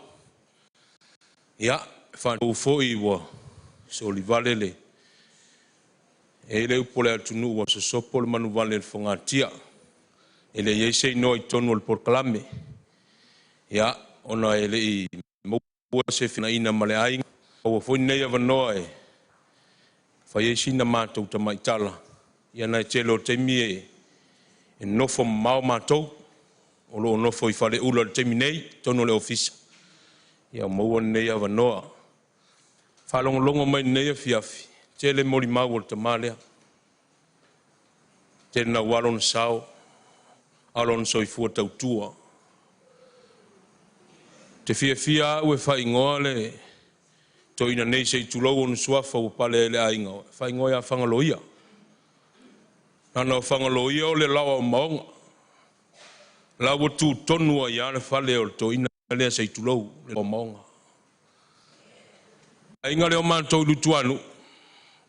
Speaker 7: Ya, fa o foi wo so li vale le. E le upole tunu wo so sopol manu vale fonga tia. Ele ye sei no i tonu al proclame. Ya, ona ele I mo se fina ina male ai o foi nei ava noe. Fa ye sina matou tamaitala. Ya na telo temie e nofo mau matou. O lo nofo I fale ula le teminei tonu le ofisa. Ya mo nei ava noa. Fa longo mai nei fiafi. Tele moli mau o tamalea. Tele na walon sao. Alon soifua tautua. Te fia ue fai ngoa le to ina nei se tulou onu suafa o pale le ainga. Fai ngoa ya Fagaloia. Nana Fagaloia o le lawa o Maoga. Lawa tu tonua ya le fale o to ina le se tulou le o Maoga. Ainga le o mantou lutuanu.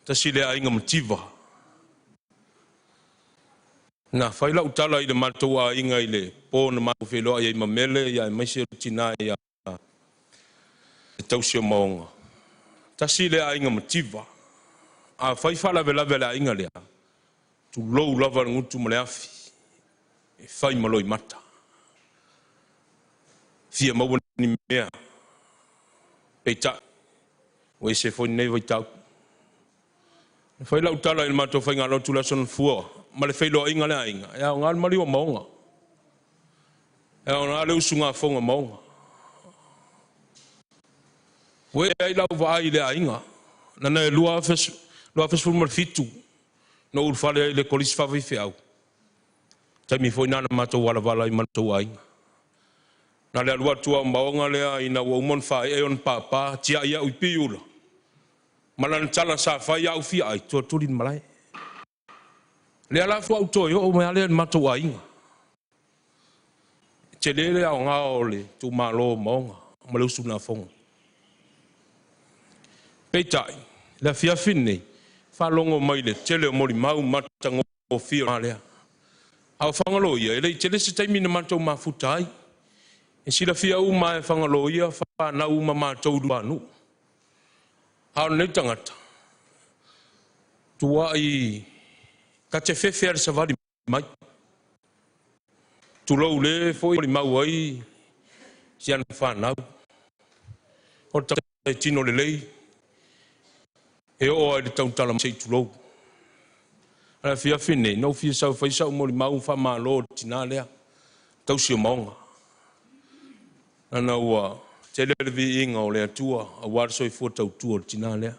Speaker 7: Tasi le ainga motiva. Na fai la utala I le mantou a inga I le po na mau wheloa I mamele ya maise tina ya tausi o Maoga. Tasi le ainga motiva. A fai fala vela ainga lea. Tu lou lava ngutu male afi. E fai maloi mata. Fia maua ni mea. Peita. O Sefo nei vai tau. Fai la utala I matou fai ngalo tu la son fua. Ma le whailo inga le ainga. Ea o ngal mali o Maoga. Ea o ngale usunga fonga Maoga. Wea I lau vai le ainga. Nana e lua fesu mal fitu. No urfale le kolis favi fiau. Taimi foi nana matou wala I matou ainga. Na le alua tua Maoga le ina wa umon fai e on papa tia ia upi ula. Malan tala sa fai au fi ai to tulin malai. Le ala fu auto yo o me ale matou ainga. Chelele au nga ole tu malo Maoga, malo suna fonga. Peitai, la fia finne, fa longo mai le tele o mori mau matango o fia malea. Au Fagaloia, ele tele se taimi na matou mafutai. E si la fia uma e Fagaloia, fa na uma matou duanu. Au ne tangata. Tua I kate fefe ar savali mai. Tulou le foi mau ai si an fa nau. O ta tino le lei. E o ai tau tala sei tulou. Ala fia fine, no fia sau fai sau mori mau fa malo tina lea. Tau si o Maoga. Ana ua tele vi inga o le atua, a war soi fua tau tua tina lea.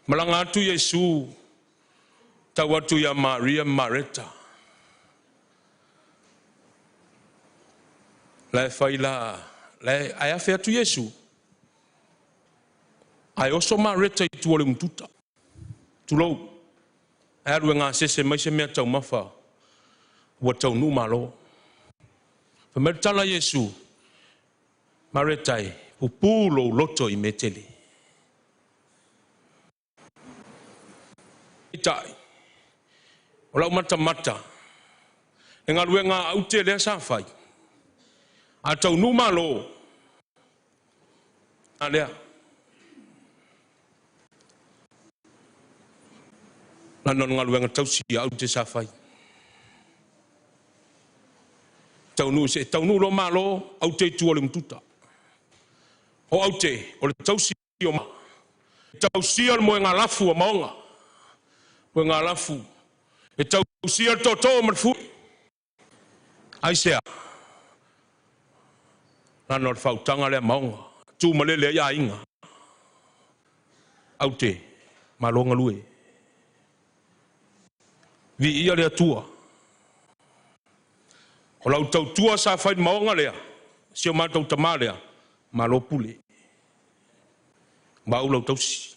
Speaker 7: Malanga atu Yesu, tau atu ya Maria Mareta. La fai la, ai afe atu Yesu. Ai oso Mareta I tua le mtuta. Tulou. Ai aru ngā sese mai se mea tau mafa. Ua tau nu malo. Famertala Yesu. Maretai. Pupulo loto I metele. Itai. Olau mata. E ngā rue ngā aute lea sa fai. A tau nu malo. A lea. Nanon ngā rue ngā tau si aute sa fai. Tau nu lo malo, aute tua le mtuta. O aute, o le tau si o ma. Tau si al mo ngā lafu o Maoga. Mo ngā lafu. E tau si al toto o marfu. Aisea. Nanon fautanga le Maoga. Tu malele ia inga. Aute, malonga lue. Vi ia le atua. O lau tau tua sa fai Maoga lea. Si o matau tama lea. Malo pule. Mau lau tau si.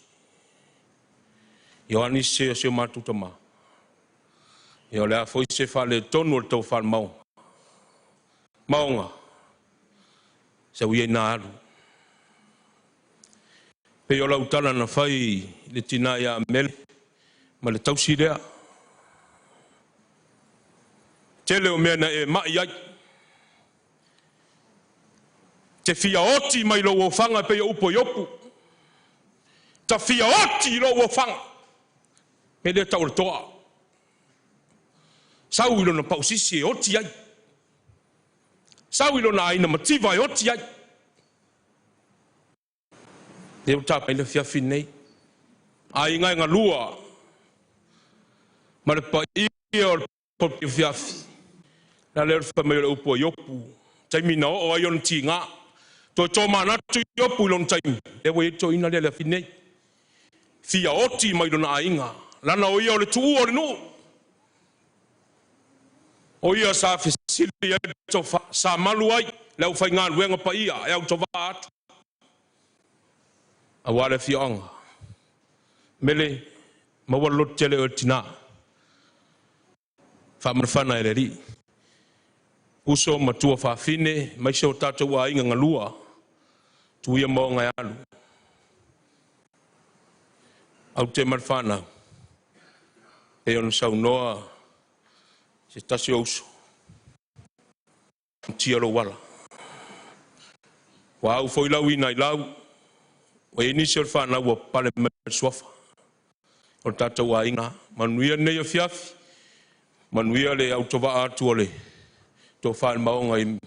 Speaker 7: Ioani se o matau tama. Io lea foi se fa le tonu o tau fa Maoga. Sa uie na alu. Pe o lau tala na fai le tina ia mele. Ma le tau si lea. Tele o mea na e mai ai. Te fia oti mai lo o fanga pe upo yopu. Ta fia oti lo o fanga. Me de tau toa. Sau ilo na pausisi e oti ai. Sau ilo na aina mativa e oti ai. Deu tapa ina fiafi nei. Ai ngai ngā lua. Ma le pa ia o le fiafi. Na leo fa mai le upo yopu. Taimi na o ai on ti ngā. To to mana tu yopu lon taimi. E wo to ina le fiafi nei. Fia oti mai lona ainga. Lana o ia o le tuu o le nu. O ia sa fisili e to sa malu ai. Leo fai ngā luenga pa ia. E au to va atu. A wale fionga. Mele, mawalot tele o tina. Whamarwhana e ri. Uso matua whawhine, maise o tātou a inga ngalua. Tuia mo ngai alu. Au te marwhana. E on sau noa. Se tasi o uso. Tia lo wala. Wa au foi lau ina i lau. O e nisi o whana ua pale me swafa. O tātou a inga. Manuia nei o fiafi. Manuia le au towa atu o le. Tō whaen maonga i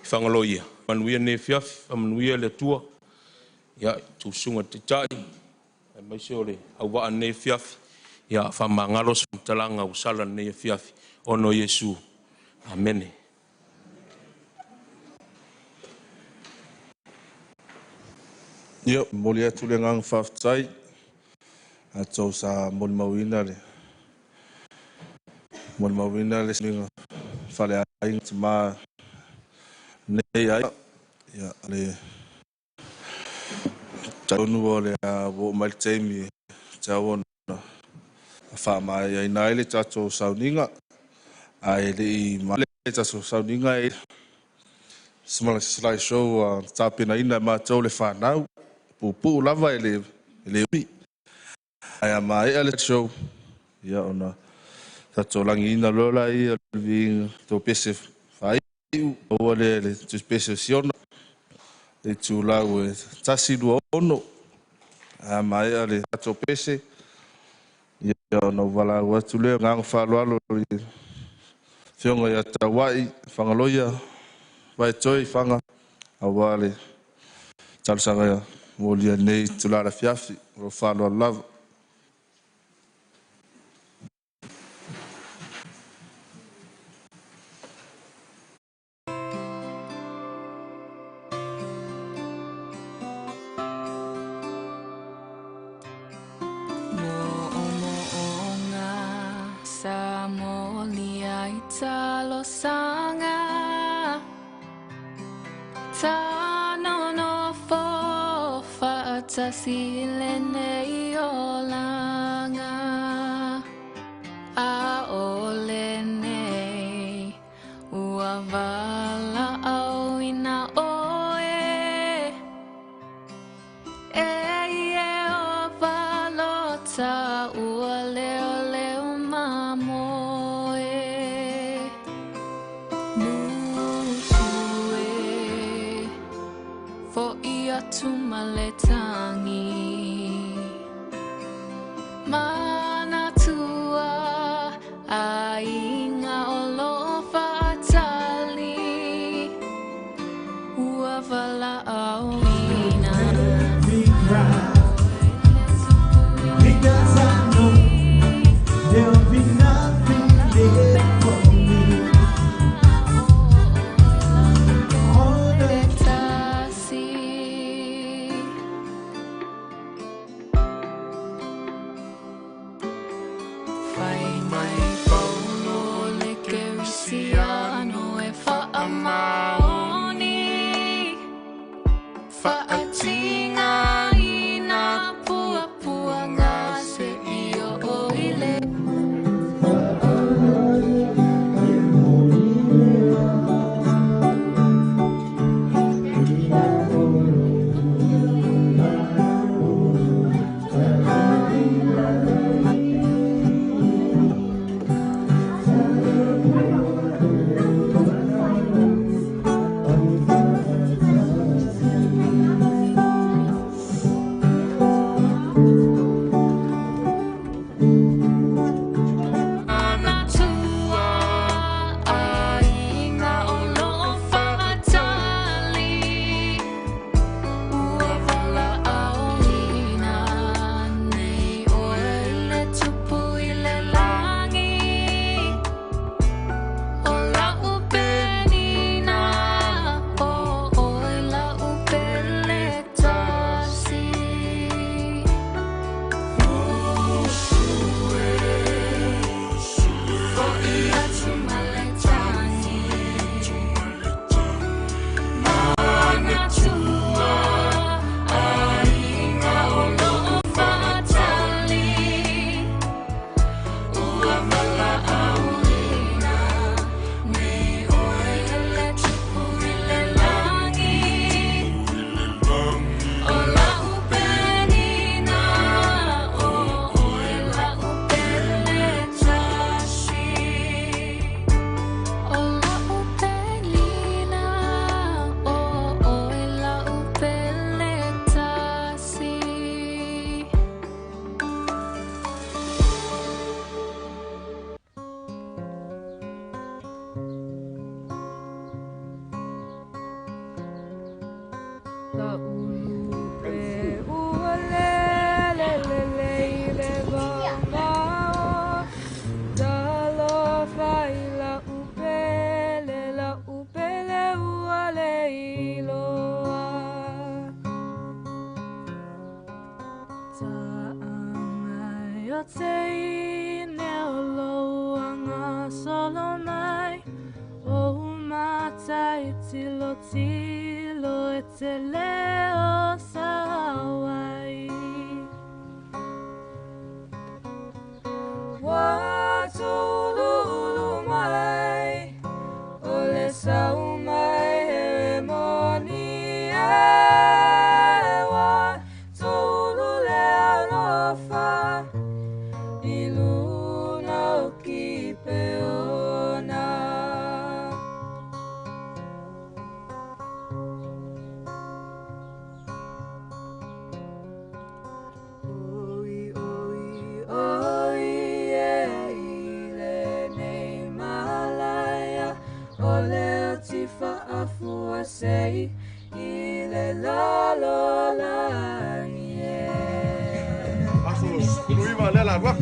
Speaker 7: Fagaloia. Manuia nei fiafi. Manuia le tua. Ia tu sunga te tai. E maise o le au waa nei fiafi. Ia whamangalos talanga usala nei fiafi. Ono Yesu. Amene.
Speaker 2: Ia, moli atu le ngang whaftai. Atou sa moli mawina le. Moli mawina le singa. Whale ainga te maa. Nei ai. Ia, le. Taunu o le a wo mai teimi. Tau ona. Whamai ai nai le tatou sauninga. Ai le i male tatou sauninga e. Smala slide show tapina ina mātou le whanau. Pupu lava e le ui. Ai a mai ale show. Ia ona. Tatou langi ina lola i alvi tō pese whai. Oa le tu pese siona. Le tu lau e tasi lua ono. Ai a mai ale tatou pese. Ia ona wala watu lea ngang whaloalo. Fionga ia tawai. Fagaloia. Vai toi fanga. Awale. Talusanga ia. Molia nei tulara fiafi. Ro whalo lava.
Speaker 8: Silene olanga a olene uavala auina oe e ovalota uale ole umamoe musue fo ia tumaletangi mana tua ainga olo fatali uavala auina because I know there'll be nothing there for me. All that I see. Tilo tilo eteleo sawai watululu mai ole saumai heremonia watulule alofa iluna ukipeona say ile la la la yeah
Speaker 2: Asos nuiva lela va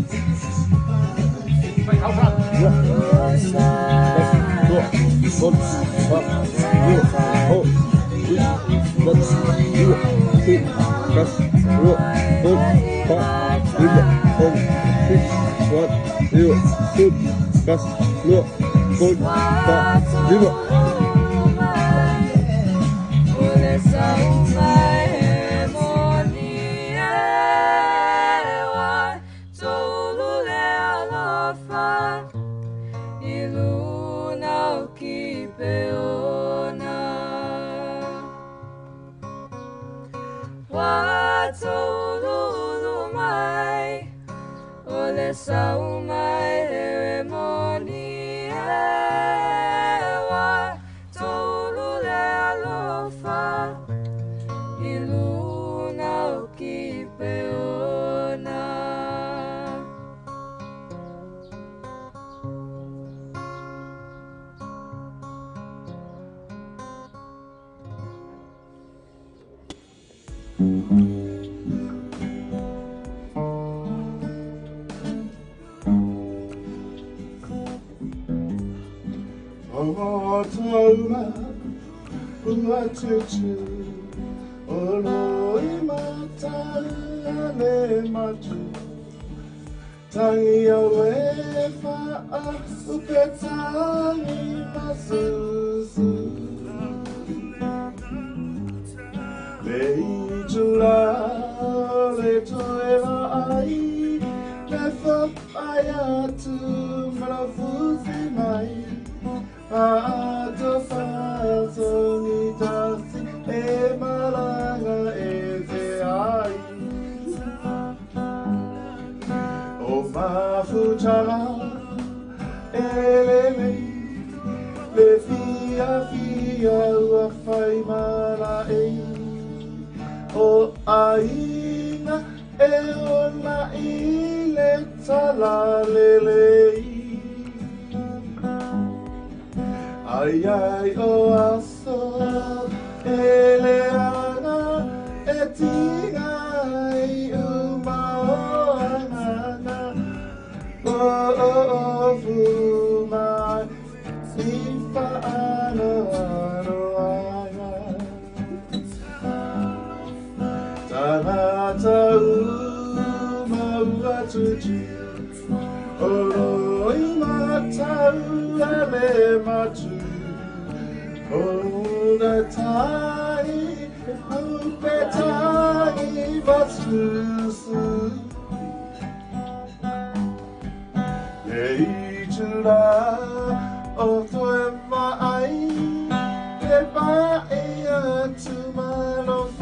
Speaker 8: Saumai heremonia wa tolule alofa iluna ukipeona
Speaker 9: Tangi awefa upetangi masusu Leijula letoeva ai Lefa ayatu malafuzi mai Adofazo nitasi e malanga eze ai O mafutala elele Le fia fia ua fai mala e O aina e ona ile tala lelei Ai ai o aso eleana etinga i uma o anana o fuma sifa ano ano ana tanata uma ua tuji Aloimaina Maoga all the time, hope that I was losing. Hey, July, oh, to my if I am to my love,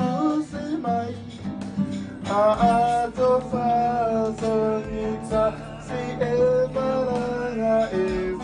Speaker 9: my to father, see ever is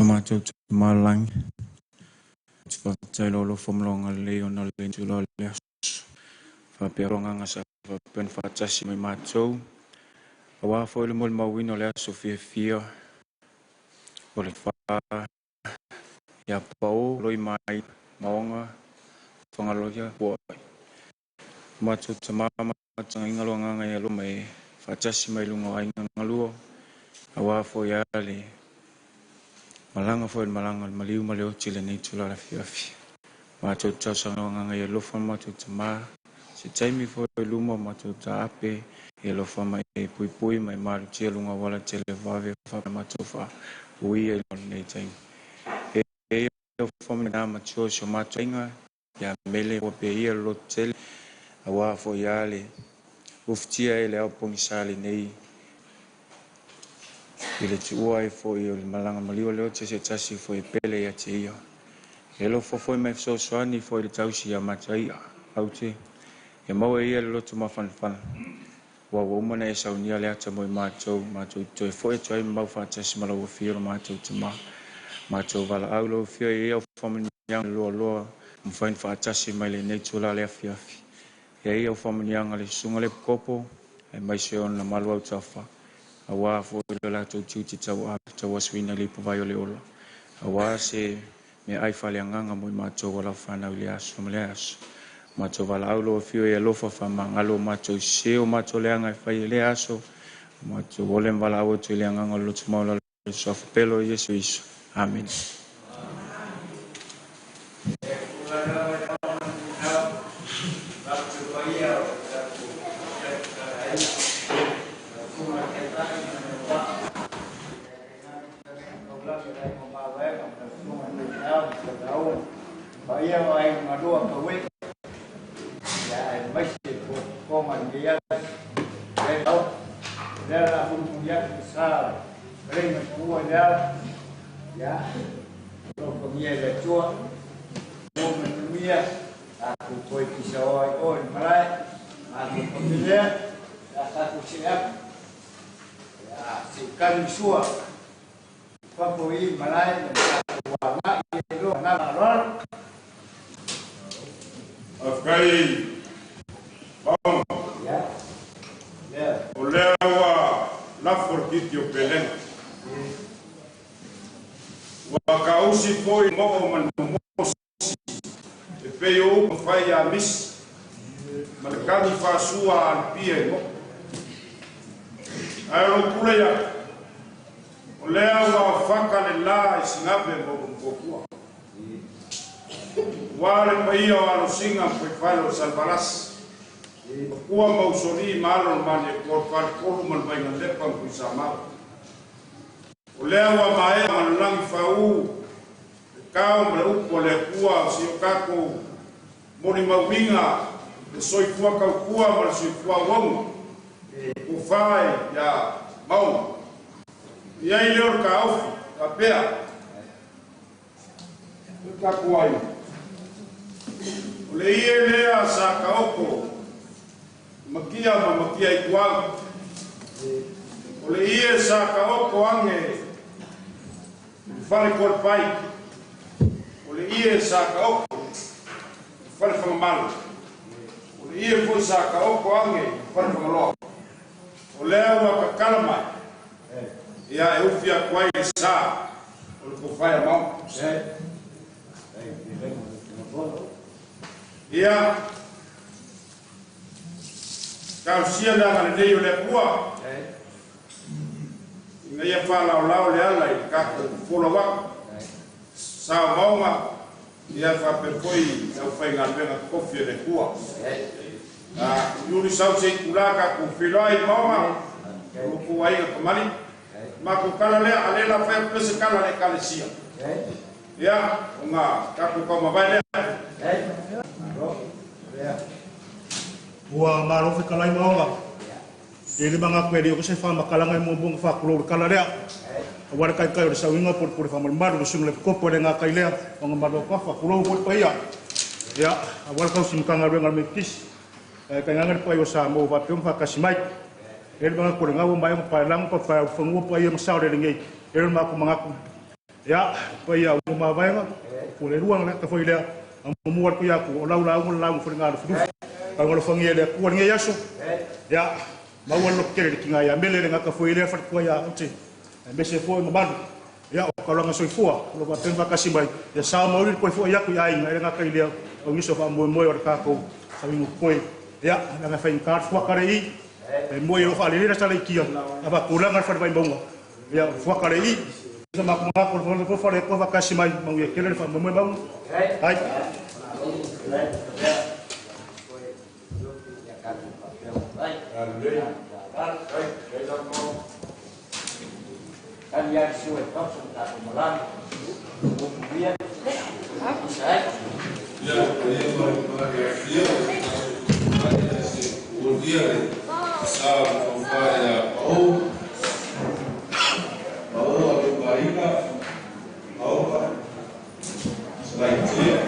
Speaker 10: Tomato malang. Fatai lolo fomlong aleo na lentulo leas. Fa peronga ngasa fa pen fatasi mai macho. Awa fo le mol mawino le Sofia fia. Ole fa ya Pao Aloimaina Maoga Fagaloia Puai. Macho tamama tanga ingalo nganga ya lumai fatasi mai lunga ai ngaluo. Awa fo ya le malanga fo malanga maliu maleo chile nei tula la fiafi. Macho tasa nganga ya lofa macho tama. Se taimi fo lumo macho tape ya lofa mai pui mai malu tia lunga wala tele vave fa macho fa ui e nei taimi. E fo na macho so macho inga ya mele o pe ia lo tele awa fo ya le uftia ele au pongisali nei ile tua e fo i malanga maliu leo se tasi fo e pele ya te ia. Elo fo mai so swani fo i tausi ya matai auti. E mau e ia lo tuma fan. Wa mana e saunia le ata moi matou to e fo e toi mau fa tasi malo fio matou tuma. Matou vala aulo fio e ia fo yang lo mfain fa tasi mai le nei tula le afiafi. E ia fo yang le sunga le kopo e mai se on na malu au tafa. Awa fo le la to tuti tawa swina le pavaio le ola. Awa se me ai fa le nganga moi matou wala fa na le aso le aso. Matou vala aulo fio e lofa fa mangalo matou se o matou le anga fa le aso. Matou vole vala au to le nganga lo tuma la so pelo Yesu iso. Amen.
Speaker 4: Ia ai madua kawe ya ai masih ko mandia leo la fungulia sala rema tua ya lo comia le tua lo menuia aku foi kisoi oi malai aku comia aku siap ya sikan sua papoi malai wa ma lo na lor.
Speaker 1: Afgai bom o lewa la fortitio pelen wa kausi foi mo man mosi e peo fai a mis marcani fa sua al pie mo ayo kuleya o lewa fakale la sinave mo kokua wale paia walo singa foi falo salvaras kua mausoli malo mane por fal kolu man vai ngale pam kusama o lewa mae malang fau kao mre upo le kua si kako moni mawinga soi kua ka kua mal soi kua wong o fai ya mau ya ile ka auf ka pea ka kuai le ie lea sa kaoko makia ikuau o le ie sa kaoko ange fale korpai o le ie sa kaoko fale whamamalu o le ie fo sa kaoko ange fale whamaloa o lea ua kakalamai ia e ufia kuai sa o le kofai amau ia kausia la ngale nei o le pua nga ia fala o lao le ala i kako fola waka sa maunga ia fa perfoi au fai ngalbenga kofi le pua yuri sau se kulaka ku filoi maunga ku ai ka mali ma ku kala le ale la fa pese kala le kalesia ia nga kako ko mabale
Speaker 11: Ua marofi kalai maonga. Ele manga kweli ko se fama kalanga mo bung fa kulur kala lea. Awar kai kai sa winga por fama maru sung le ko por nga kai lea nga maru ko fa kulur por paia. Ya, awar kau sim kanga renga metis. Kai nga pa yo sa mo va pum fa kasimai. Ele manga ko nga mo mai pa lang pa fa fungu pa yo sa de ngai. Ele ma ko manga Ya, pa ia o mawaenga, ko le ruang le ka foi le muat ko ya ko lau fo ngalo fu. Ka ngolo fangia le ko ngia yaso. Ya, ma won lo kere ki ngai amele le ngaka foi le fa ko ya uti. Be Sefo mo badu. Ya, o ka longa soifua, lo ba temba kasi bai. Ya sa mo ri ko fo ya ko ya inga ngaka ile o ngiso fa mo o ka ko sa mi ko. Ya, nga fa in card fo kare i. Mo yo fa le le Salaitia. Aba kulanga fa bai bonga. Ya, fo kare i. Sama aku mengaku for ko vakasi mai mau ya kele fa mo bang. Hai.
Speaker 4: Kalian suwe kau sudah malam. Kemudian aku saya. Ya, Aloimaina Maoga Salaitia